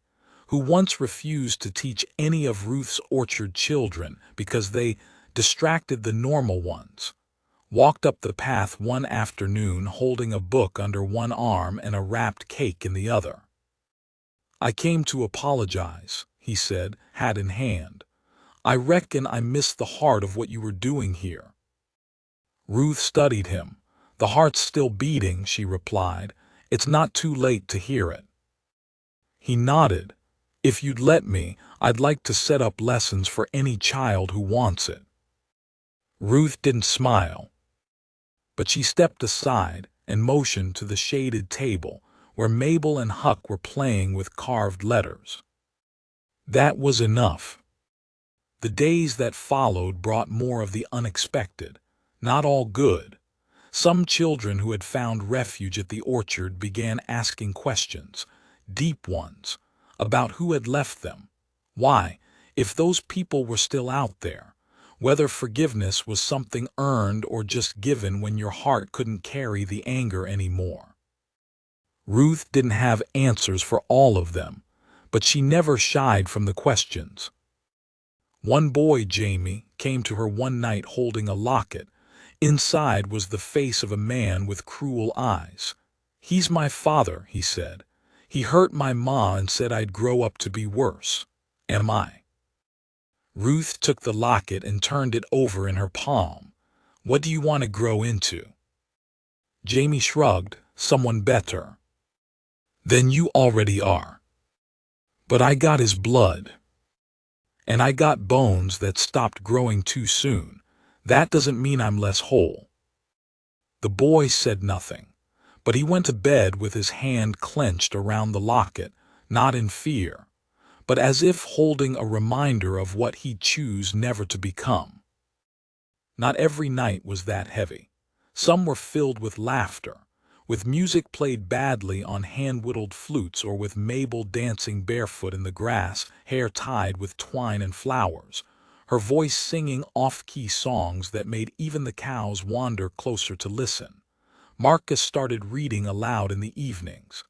Speaker 1: who once refused to teach any of Ruth's orchard children because they distracted the normal ones, walked up the path one afternoon holding a book under one arm and a wrapped cake in the other. "I came to apologize," he said, hat in hand. "I reckon I missed the heart of what you were doing here." Ruth studied him. "The heart's still beating," she replied. "It's not too late to hear it." He nodded. "If you'd let me, I'd like to set up lessons for any child who wants it." Ruth didn't smile, but she stepped aside and motioned to the shaded table where Mabel and Huck were playing with carved letters. That was enough. The days that followed brought more of the unexpected, not all good. Some children who had found refuge at the orchard began asking questions, deep ones, about who had left them, why, if those people were still out there, whether forgiveness was something earned or just given when your heart couldn't carry the anger anymore. Ruth didn't have answers for all of them, but she never shied from the questions. One boy, Jamie, came to her one night holding a locket. Inside was the face of a man with cruel eyes. "He's my father," he said. "He hurt my ma and said I'd grow up to be worse. Am I?" Ruth took the locket and turned it over in her palm. "What do you want to grow into?" Jamie shrugged. "Someone better." "Then you already are." "But I got his blood. And I got bones that stopped growing too soon. That doesn't mean I'm less whole." The boy said nothing, But he went to bed with his hand clenched around the locket, not in fear, but as if holding a reminder of what he'd choose never to become. Not every night was that heavy. Some were filled with laughter, with music played badly on hand-whittled flutes, or with Mabel dancing barefoot in the grass, hair tied with twine and flowers, her voice singing off-key songs that made even the cows wander closer to listen. Marcus started reading aloud in the evenings.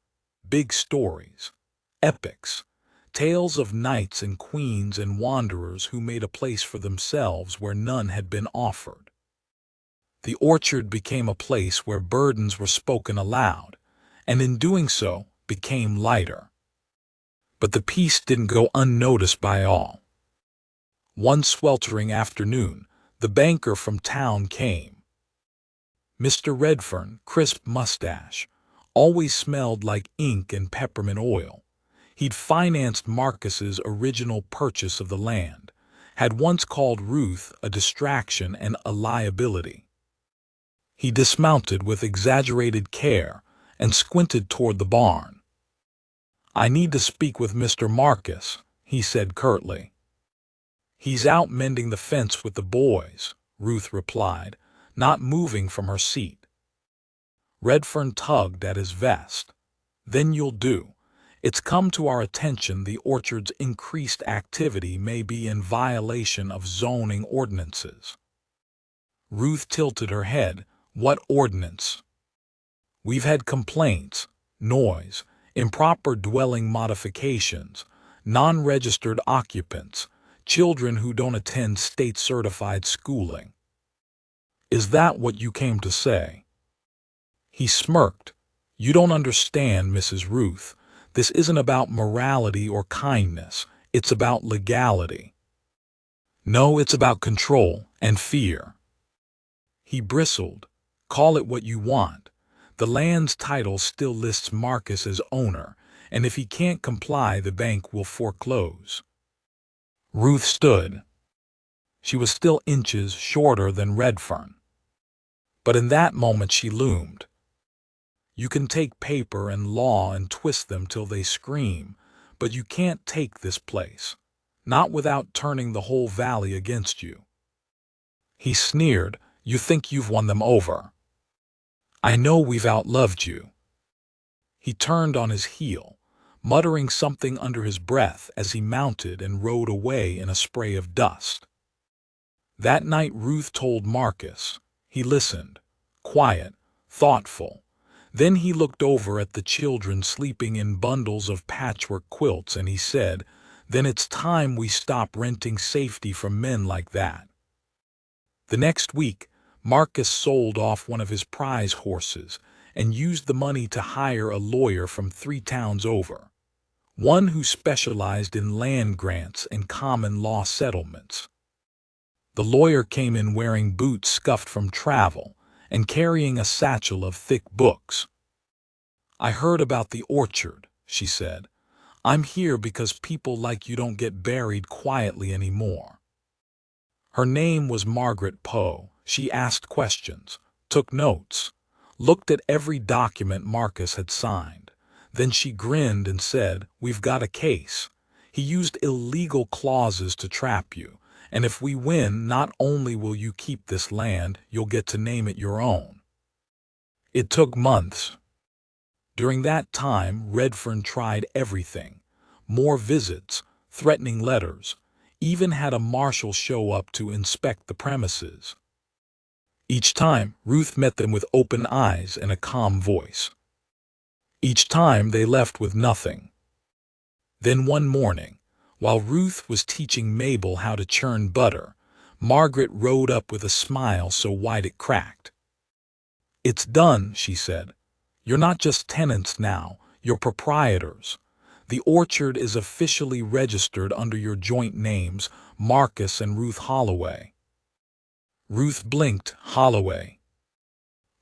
Speaker 1: Big stories, epics, tales of knights and queens and wanderers who made a place for themselves where none had been offered. The orchard became a place where burdens were spoken aloud, and in doing so became lighter. But the peace didn't go unnoticed by all. One sweltering afternoon, the banker from town came. Mr. Redfern, crisp mustache, always smelled like ink and peppermint oil. He'd financed Marcus's original purchase of the land, had once called Ruth a distraction and a liability. He dismounted with exaggerated care and squinted toward the barn. "I need to speak with Mr. Marcus," he said curtly. "He's out mending the fence with the boys," Ruth replied, not moving from her seat. Redfern tugged at his vest. "Then you'll do. It's come to our attention the orchard's increased activity may be in violation of zoning ordinances." Ruth tilted her head. "What ordinance?" "We've had complaints, noise, improper dwelling modifications, non-registered occupants, children who don't attend state-certified schooling." "Is that what you came to say?" He smirked. "You don't understand, Mrs. Ruth. This isn't about morality or kindness. It's about legality. No, it's about control and fear." He bristled. "Call it what you want. The land's title still lists Marcus as owner, and if he can't comply, the bank will foreclose." Ruth stood. She was still inches shorter than Redfern. But in that moment she loomed. You can take paper and law and twist them till they scream, but you can't take this place. Not without turning the whole valley against you. He sneered. "You think you've won them over. I know we've outloved you." He turned on his heel, muttering something under his breath as he mounted and rode away in a spray of dust. That night Ruth told Marcus. He listened, quiet, thoughtful. Then he looked over at the children sleeping in bundles of patchwork quilts and he said, "Then it's time we stop renting safety from men like that." The next week, Marcus sold off one of his prize horses and used the money to hire a lawyer from 3 towns over, one who specialized in land grants and common law settlements. The lawyer came in wearing boots scuffed from travel and carrying a satchel of thick books. "I heard about the orchard," she said. "I'm here because people like you don't get buried quietly anymore." Her name was Margaret Poe. She asked questions, took notes, looked at every document Marcus had signed. Then she grinned and said, "We've got a case. He used illegal clauses to trap you, and if we win, not only will you keep this land, you'll get to name it your own." It took months. During that time, Redfern tried everything. More visits, threatening letters, even had a marshal show up to inspect the premises. Each time, Ruth met them with open eyes and a calm voice. Each time they left with nothing. Then one morning, while Ruth was teaching Mabel how to churn butter, Margaret rode up with a smile so wide it cracked. "It's done," she said. "You're not just tenants now, you're proprietors. The orchard is officially registered under your joint names, Marcus and Ruth Holloway." Ruth blinked. "Holloway."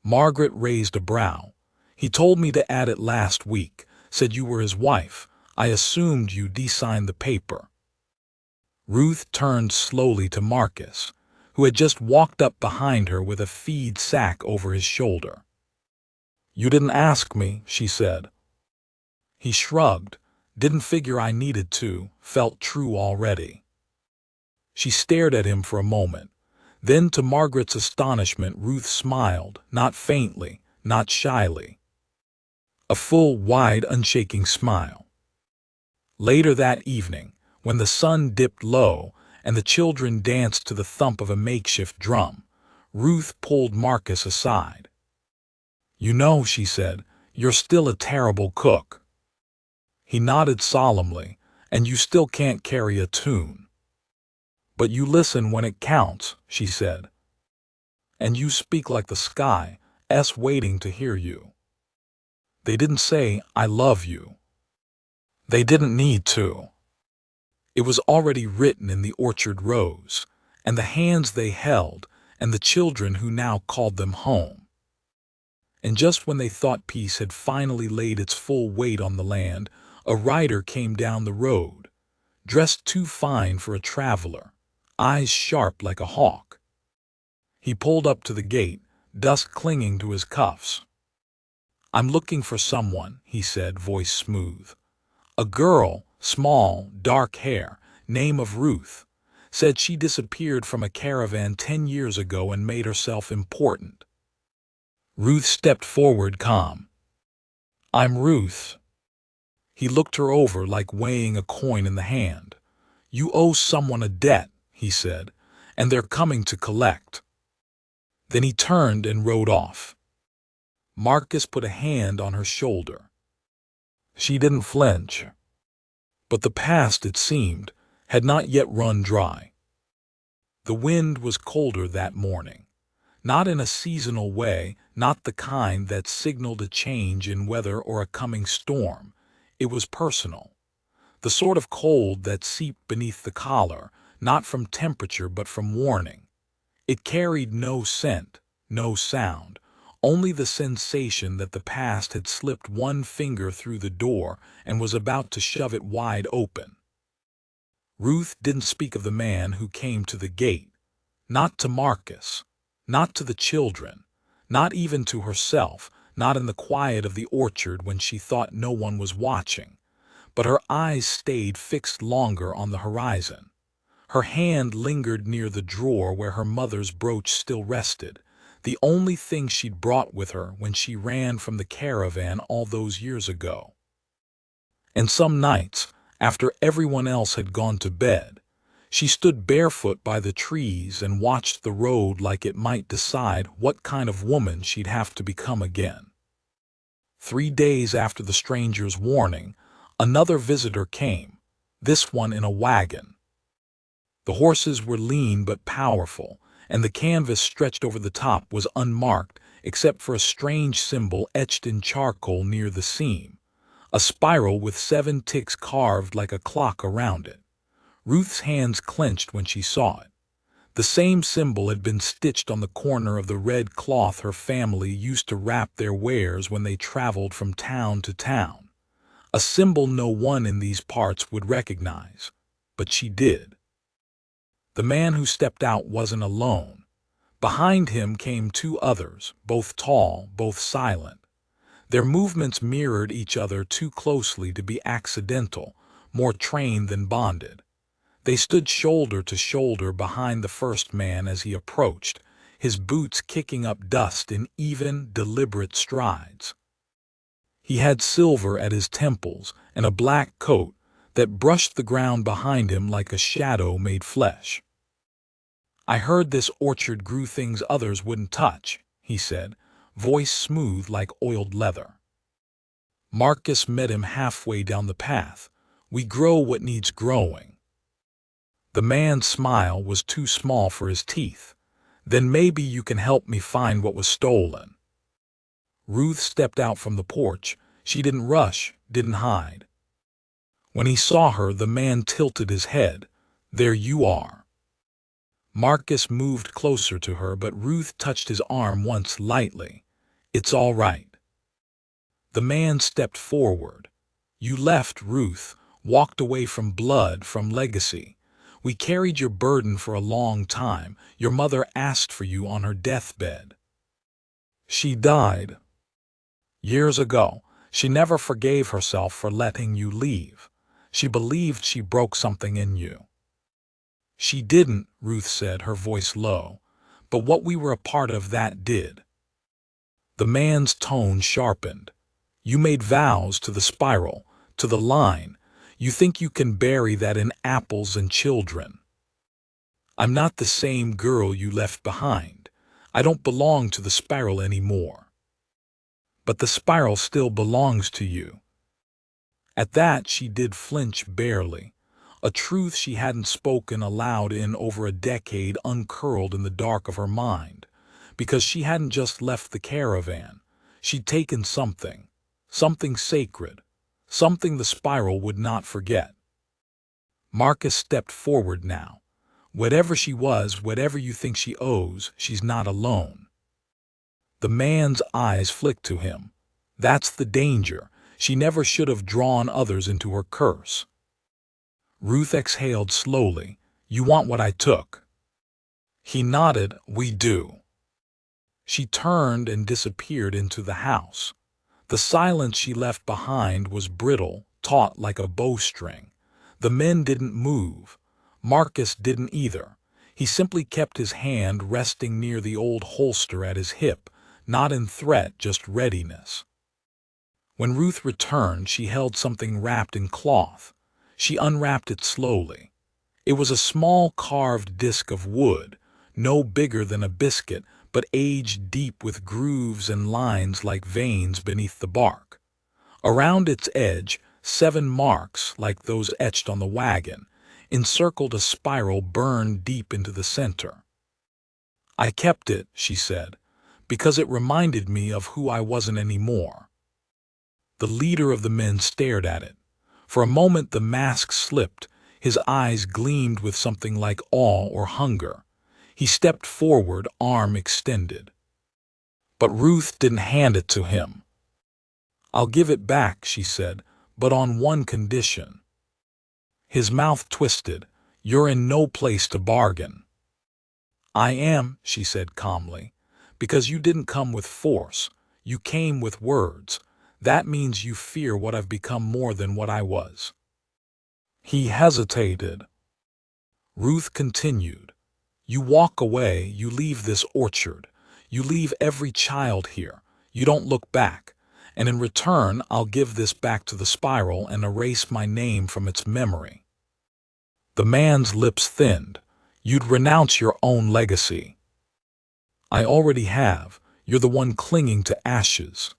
Speaker 1: Margaret raised a brow. "He told me to add it last week, said you were his wife. I assumed you de-signed the paper." Ruth turned slowly to Marcus, who had just walked up behind her with a feed sack over his shoulder. You didn't ask me, she said. He shrugged. Didn't figure I needed to, felt true already. She stared at him for a moment. Then, to Margaret's astonishment, Ruth smiled, not faintly, not shyly. A full, wide, unshaking smile. Later that evening, when the sun dipped low and the children danced to the thump of a makeshift drum, Ruth pulled Marcus aside. You know, she said, you're still a terrible cook. He nodded solemnly, and you still can't carry a tune. But you listen when it counts, she said. And you speak like the sky, waiting to hear you. They didn't say, I love you. They didn't need to. It was already written in the orchard rows, and the hands they held, and the children who now called them home. And just when they thought peace had finally laid its full weight on the land, a rider came down the road, dressed too fine for a traveler, eyes sharp like a hawk. He pulled up to the gate, dust clinging to his cuffs. I'm looking for someone, he said, voice smooth. A girl, small, dark hair, name of Ruth, said she disappeared from a caravan 10 years ago and made herself important. Ruth stepped forward, calm. I'm Ruth. He looked her over like weighing a coin in the hand. You owe someone a debt, he said, and they're coming to collect. Then he turned and rode off. Marcus put a hand on her shoulder. She didn't flinch. But the past, it seemed, had not yet run dry. The wind was colder that morning. Not in a seasonal way, not the kind that signaled a change in weather or a coming storm. It was personal. The sort of cold that seeped beneath the collar, not from temperature but from warning. It carried no scent, no sound, only the sensation that the past had slipped one finger through the door and was about to shove it wide open. Ruth didn't speak of the man who came to the gate, not to Marcus, not to the children, not even to herself, not in the quiet of the orchard when she thought no one was watching, but her eyes stayed fixed longer on the horizon. Her hand lingered near the drawer where her mother's brooch still rested, the only thing she'd brought with her when she ran from the caravan all those years ago. And some nights, after everyone else had gone to bed, she stood barefoot by the trees and watched the road like it might decide what kind of woman she'd have to become again. 3 days after the stranger's warning, another visitor came, this one in a wagon. The horses were lean but powerful, and the canvas stretched over the top was unmarked except for a strange symbol etched in charcoal near the seam, a spiral with 7 ticks carved like a clock around it. Ruth's hands clenched when she saw it. The same symbol had been stitched on the corner of the red cloth her family used to wrap their wares when they traveled from town to town. A symbol no one in these parts would recognize, but she did. The man who stepped out wasn't alone. Behind him came 2 others, both tall, both silent. Their movements mirrored each other too closely to be accidental, more trained than bonded. They stood shoulder to shoulder behind the first man as he approached, his boots kicking up dust in even, deliberate strides. He had silver at his temples and a black coat that brushed the ground behind him like a shadow made flesh. I heard this orchard grew things others wouldn't touch, he said, voice smooth like oiled leather. Marcus met him halfway down the path. We grow what needs growing. The man's smile was too small for his teeth. Then maybe you can help me find what was stolen. Ruth stepped out from the porch. She didn't rush, didn't hide. When he saw her, the man tilted his head. There you are. Marcus moved closer to her, but Ruth touched his arm once lightly. It's all right. The man stepped forward. You left, Ruth, walked away from blood, from legacy. We carried your burden for a long time. Your mother asked for you on her deathbed. She died. Years ago, she never forgave herself for letting you leave. She believed she broke something in you. She didn't, Ruth said, her voice low, but what we were a part of that did. The man's tone sharpened. You made vows to the spiral, to the line. You think you can bury that in apples and children. I'm not the same girl you left behind. I don't belong to the spiral anymore. But the spiral still belongs to you. At that she did flinch barely. A truth she hadn't spoken aloud in over a decade uncurled in the dark of her mind. Because she hadn't just left the caravan. She'd taken something. Something sacred. Something the spiral would not forget. Marcus stepped forward now. Whatever she was, whatever you think she owes, she's not alone. The man's eyes flicked to him. That's the danger. She never should have drawn others into her curse. Ruth exhaled slowly. You want what I took? He nodded. We do. She turned and disappeared into the house. The silence she left behind was brittle, taut like a bowstring. The men didn't move. Marcus didn't either. He simply kept his hand resting near the old holster at his hip, not in threat, just readiness. When Ruth returned, she held something wrapped in cloth. She unwrapped it slowly. It was a small carved disc of wood, no bigger than a biscuit, but aged deep with grooves and lines like veins beneath the bark. Around its edge, 7 marks, like those etched on the wagon, encircled a spiral burned deep into the center. I kept it, she said, because it reminded me of who I wasn't anymore. The leader of the men stared at it. For a moment the mask slipped, his eyes gleamed with something like awe or hunger. He stepped forward, arm extended. But Ruth didn't hand it to him. I'll give it back, she said, but on one condition. His mouth twisted. You're in no place to bargain. I am, she said calmly, because you didn't come with force. You came with words. That means you fear what I've become more than what I was. He hesitated. Ruth continued. You walk away, you leave this orchard. You leave every child here. You don't look back. And in return, I'll give this back to the spiral and erase my name from its memory. The man's lips thinned. You'd renounce your own legacy. I already have. You're the one clinging to ashes.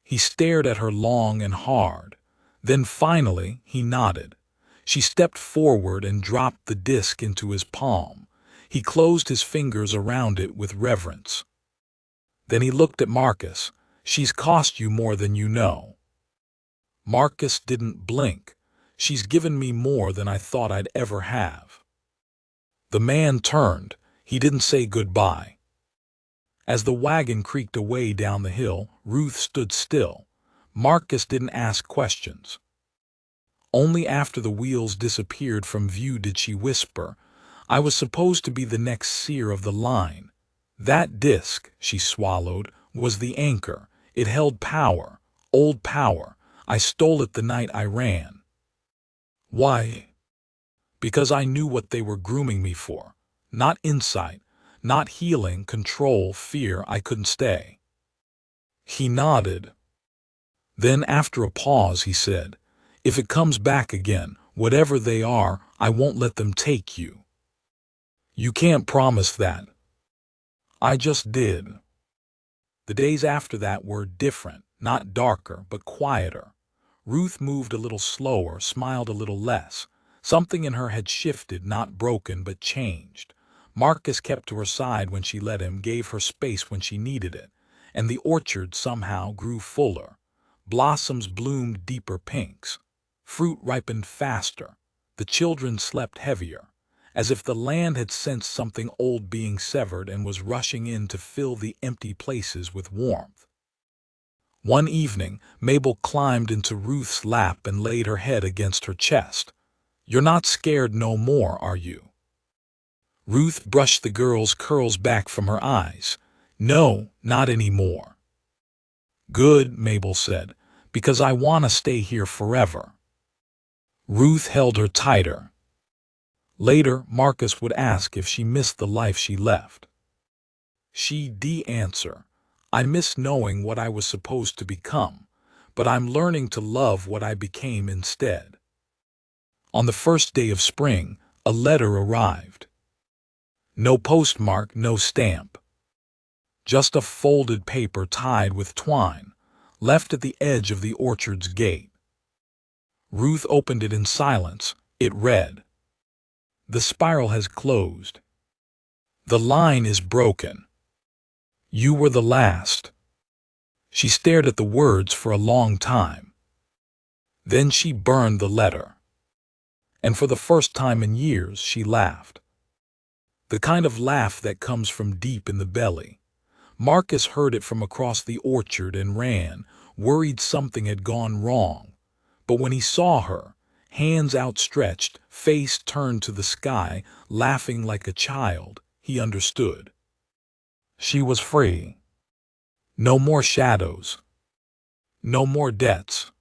Speaker 1: He stared at her long and hard. Then finally, he nodded. She stepped forward and dropped the disc into his palm. He closed his fingers around it with reverence. Then he looked at Marcus. She's cost you more than you know. Marcus didn't blink. She's given me more than I thought I'd ever have. The man turned. He didn't say goodbye. As the wagon creaked away down the hill, Ruth stood still. Marcus didn't ask questions. Only after the wheels disappeared from view did she whisper, I was supposed to be the next seer of the line. That disc, she swallowed, was the anchor. It held power, old power. I stole it the night I ran. Why? Because I knew what they were grooming me for. Not insight, not healing, control, fear. I couldn't stay. He nodded. Then after a pause he said, if it comes back again, whatever they are, I won't let them take you. You can't promise that. I just did. The days after that were different, not darker, but quieter. Ruth moved a little slower, smiled a little less. Something in her had shifted, not broken, but changed. Marcus kept to her side when she let him, gave her space when she needed it, and the orchard somehow grew fuller. Blossoms bloomed deeper pinks. Fruit ripened faster. The children slept heavier, as if the land had sensed something old being severed and was rushing in to fill the empty places with warmth. One evening, Mabel climbed into Ruth's lap and laid her head against her chest. You're not scared no more, are you? Ruth brushed the girl's curls back from her eyes. No, not anymore. Good, Mabel said, because I want to stay here forever. Ruth held her tighter. Later, Marcus would ask if she missed the life she left. She'd answer, I miss knowing what I was supposed to become, but I'm learning to love what I became instead. On the first day of spring, a letter arrived. No postmark, no stamp. Just a folded paper tied with twine, left at the edge of the orchard's gate. Ruth opened it in silence. It read, The spiral has closed. The line is broken. You were the last. She stared at the words for a long time. Then she burned the letter. And for the first time in years, she laughed. The kind of laugh that comes from deep in the belly. Marcus heard it from across the orchard and ran, worried something had gone wrong. But when he saw her, hands outstretched, face turned to the sky, laughing like a child, he understood. She was free. No more shadows. No more debts.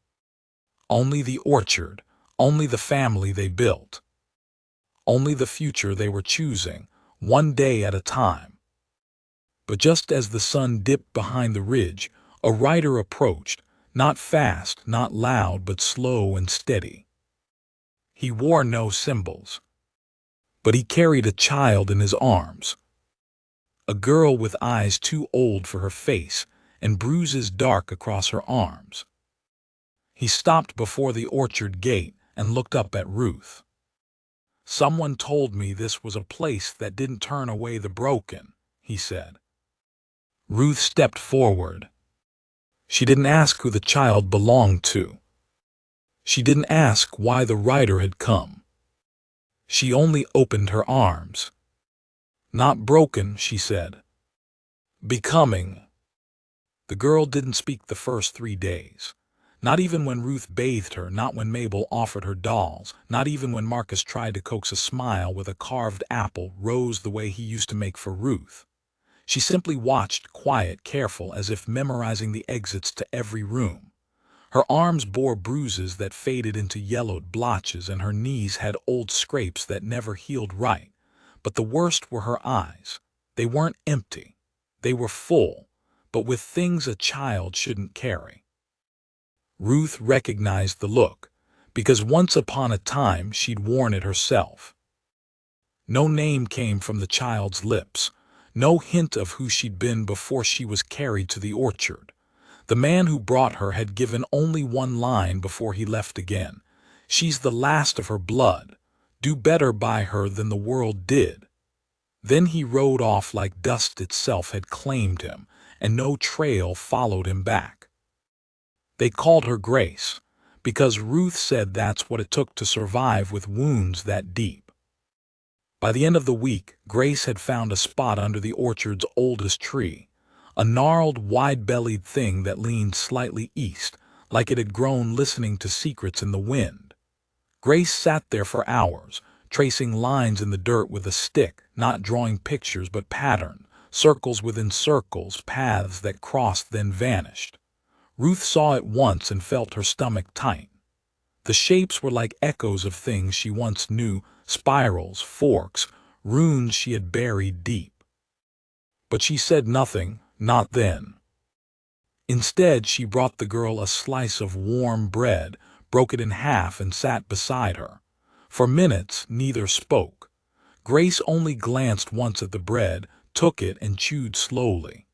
Speaker 1: Only the orchard, only the family they built. Only the future they were choosing, one day at a time. But just as the sun dipped behind the ridge, a rider approached, not fast, not loud, but slow and steady. He wore no symbols, but he carried a child in his arms. A girl with eyes too old for her face and bruises dark across her arms. He stopped before the orchard gate and looked up at Ruth. Someone told me this was a place that didn't turn away the broken, he said. Ruth stepped forward. She didn't ask who the child belonged to. She didn't ask why the rider had come. She only opened her arms. Not broken, she said. Becoming. The girl didn't speak the first 3 days. Not even when Ruth bathed her, not when Mabel offered her dolls, not even when Marcus tried to coax a smile with a carved apple rose the way he used to make for Ruth. She simply watched, quiet, careful, as if memorizing the exits to every room. Her arms bore bruises that faded into yellowed blotches, and her knees had old scrapes that never healed right. But the worst were her eyes. They weren't empty. They were full, but with things a child shouldn't carry. Ruth recognized the look, because once upon a time she'd worn it herself. No name came from the child's lips, no hint of who she'd been before she was carried to the orchard. The man who brought her had given only one line before he left again. She's the last of her blood. Do better by her than the world did. Then he rode off like dust itself had claimed him, and no trail followed him back. They called her Grace, because Ruth said that's what it took to survive with wounds that deep. By the end of the week, Grace had found a spot under the orchard's oldest tree, a gnarled, wide-bellied thing that leaned slightly east, like it had grown listening to secrets in the wind. Grace sat there for hours, tracing lines in the dirt with a stick, not drawing pictures but pattern, circles within circles, paths that crossed then vanished. Ruth saw it once and felt her stomach tighten. The shapes were like echoes of things she once knew, spirals, forks, runes she had buried deep. But she said nothing, not then. Instead, she brought the girl a slice of warm bread, broke it in half, and sat beside her. For minutes, neither spoke. Grace only glanced once at the bread, took it, and chewed slowly.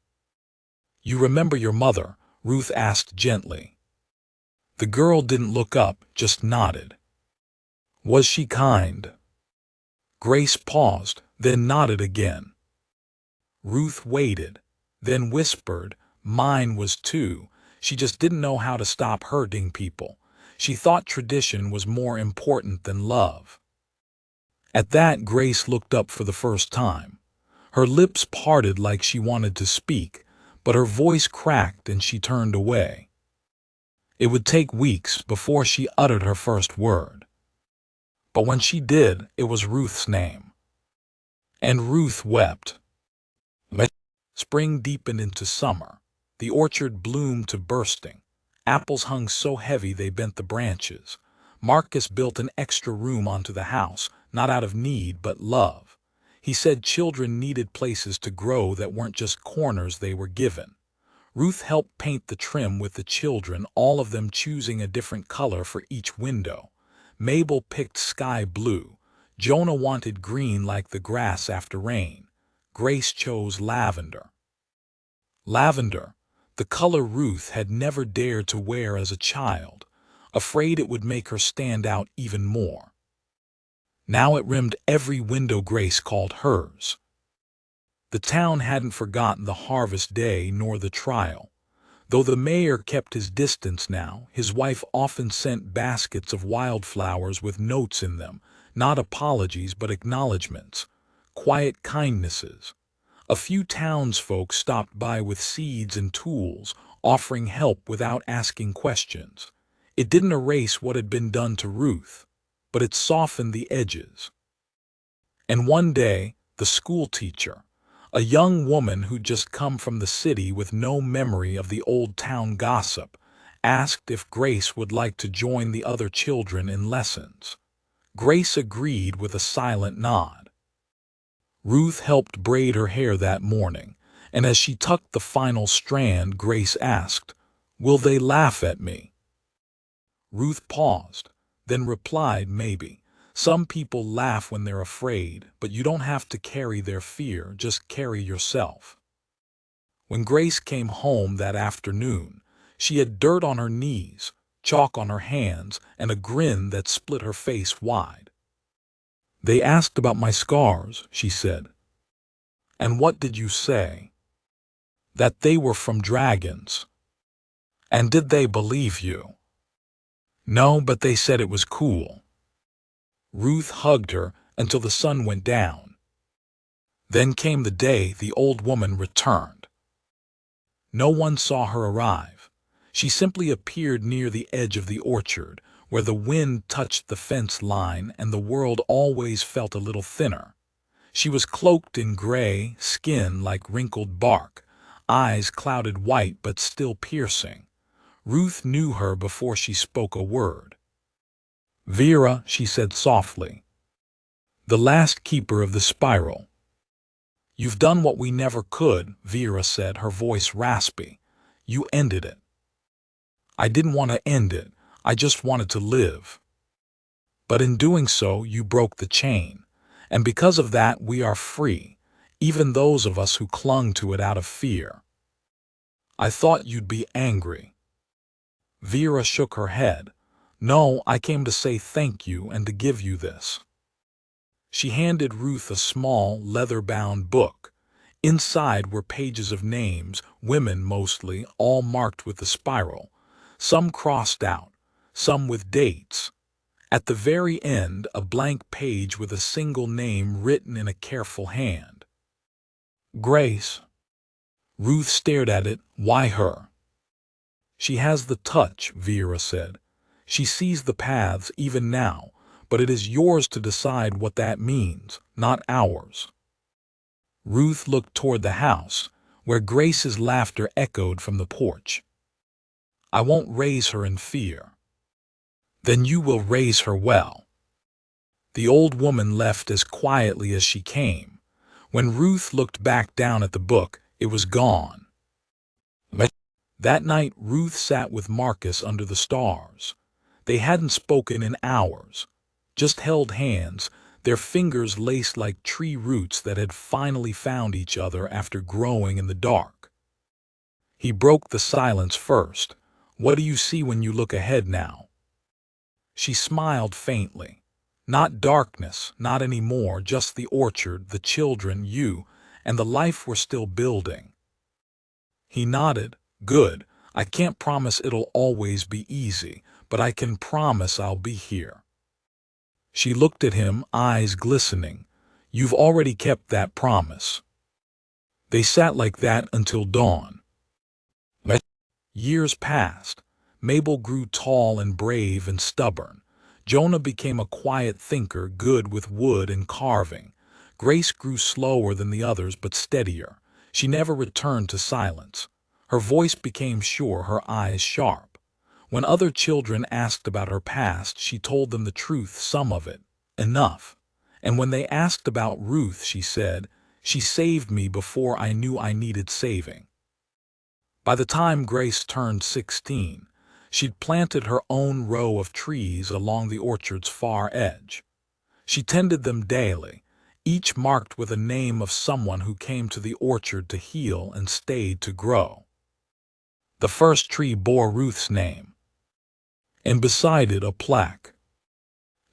Speaker 1: "You remember your mother?" Ruth asked gently. The girl didn't look up, just nodded. "Was she kind?" Grace paused, then nodded again. Ruth waited, then whispered, "Mine was too. She just didn't know how to stop hurting people. She thought tradition was more important than love." At that, Grace looked up for the first time. Her lips parted like she wanted to speak, but her voice cracked and she turned away. It would take weeks before she uttered her first word. But when she did, it was Ruth's name. And Ruth wept. Spring deepened into summer. The orchard bloomed to bursting. Apples hung so heavy they bent the branches. Marcus built an extra room onto the house, not out of need but love. He said children needed places to grow that weren't just corners they were given. Ruth helped paint the trim with the children, all of them choosing a different color for each window. Mabel picked sky blue. Jonah wanted green like the grass after rain. Grace chose lavender. Lavender, the color Ruth had never dared to wear as a child, afraid it would make her stand out even more. Now it rimmed every window Grace called hers. The town hadn't forgotten the harvest day nor the trial. Though the mayor kept his distance now, his wife often sent baskets of wildflowers with notes in them, not apologies but acknowledgments, quiet kindnesses. A few townsfolk stopped by with seeds and tools, offering help without asking questions. It didn't erase what had been done to Ruth, but it softened the edges. And one day, the school teacher, a young woman who'd just come from the city with no memory of the old town gossip, asked if Grace would like to join the other children in lessons. Grace agreed with a silent nod. Ruth helped braid her hair that morning, and as she tucked the final strand, Grace asked, "Will they laugh at me?" Ruth paused, then replied, "Maybe. Some people laugh when they're afraid, but you don't have to carry their fear, just carry yourself." When Grace came home that afternoon, she had dirt on her knees, chalk on her hands, and a grin that split her face wide. "They asked about my scars," she said. "And what did you say?" "That they were from dragons." "And did they believe you?" "No, but they said it was cool." Ruth hugged her until the sun went down. Then came the day the old woman returned. No one saw her arrive. She simply appeared near the edge of the orchard, where the wind touched the fence line and the world always felt a little thinner. She was cloaked in gray, skin like wrinkled bark, eyes clouded white but still piercing. Ruth knew her before she spoke a word. "Vera," she said softly, "the last keeper of the spiral." "You've done what we never could," Vera said, her voice raspy. "You ended it." "I didn't want to end it, I just wanted to live." "But in doing so, you broke the chain. And because of that, we are free, even those of us who clung to it out of fear." "I thought you'd be angry." Vera shook her head. "No, I came to say thank you and to give you this." She handed Ruth a small, leather-bound book. Inside were pages of names, women mostly, all marked with the spiral. Some crossed out, some with dates. At the very end, a blank page with a single name written in a careful hand. "Grace." Ruth stared at it. "Why her?" "She has the touch," Vera said. "She sees the paths even now, but it is yours to decide what that means, not ours." Ruth looked toward the house, where Grace's laughter echoed from the porch. "I won't raise her in fear." "Then you will raise her well." The old woman left as quietly as she came. When Ruth looked back down at the book, it was gone. That night, Ruth sat with Marcus under the stars. They hadn't spoken in hours, just held hands, their fingers laced like tree roots that had finally found each other after growing in the dark. He broke the silence first. "What do you see when you look ahead now?" She smiled faintly. "Not darkness, not anymore, just the orchard, the children, you, and the life we're still building." He nodded. "Good. I can't promise it'll always be easy, but I can promise I'll be here." She looked at him, eyes glistening. "You've already kept that promise." They sat like that until dawn. Years passed. Mabel grew tall and brave and stubborn. Jonah became a quiet thinker, good with wood and carving. Grace grew slower than the others but steadier. She never returned to silence. Her voice became sure, her eyes sharp. When other children asked about her past, she told them the truth, some of it, enough. And when they asked about Ruth, she said, "She saved me before I knew I needed saving." By the time Grace turned 16, she'd planted her own row of trees along the orchard's far edge. She tended them daily, each marked with a name of someone who came to the orchard to heal and stayed to grow. The first tree bore Ruth's name, and beside it a plaque,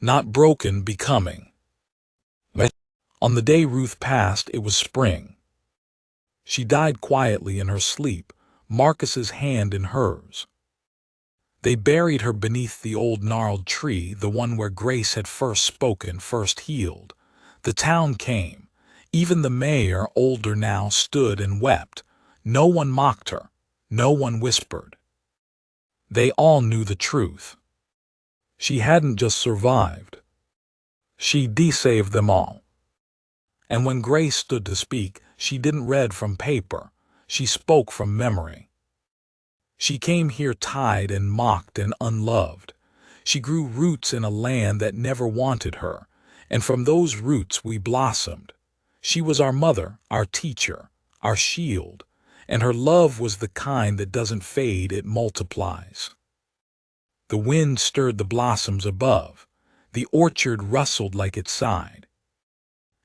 Speaker 1: "Not broken, becoming." On the day Ruth passed, it was spring. She died quietly in her sleep, Marcus's hand in hers. They buried her beneath the old gnarled tree, the one where Grace had first spoken, first healed. The town came. Even the mayor, older now, stood and wept. No one mocked her. No one whispered. They all knew the truth. She hadn't just survived. She de-saved them all. And when Grace stood to speak, she didn't read from paper. She spoke from memory. She came here tied and mocked and unloved. She grew roots in a land that never wanted her, and from those roots we blossomed. She was our mother, our teacher, our shield, and her love was the kind that doesn't fade, it multiplies. The wind stirred the blossoms above. The orchard rustled like it sighed.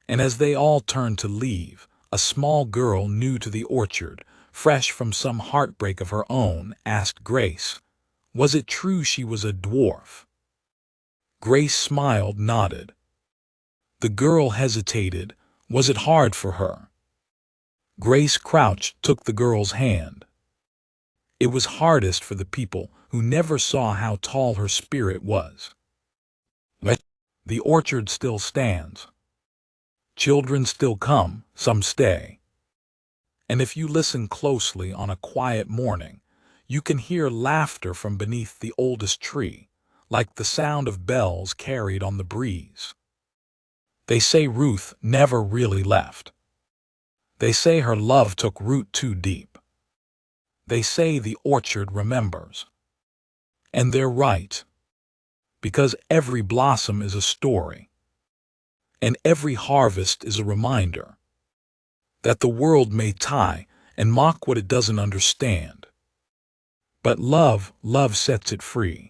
Speaker 1: And as they all turned to leave, a small girl new to the orchard, fresh from some heartbreak of her own, asked Grace, was it true she was a dwarf? Grace smiled, nodded. The girl hesitated. Was it hard for her? Grace crouched, took the girl's hand. It was hardest for the people who never saw how tall her spirit was. The orchard still stands. Children still come, some stay. And if you listen closely on a quiet morning, you can hear laughter from beneath the oldest tree, like the sound of bells carried on the breeze. They say Ruth never really left. They say her love took root too deep. They say the orchard remembers. And they're right, because every blossom is a story. And every harvest is a reminder that the world may tie and mock what it doesn't understand. But love sets it free.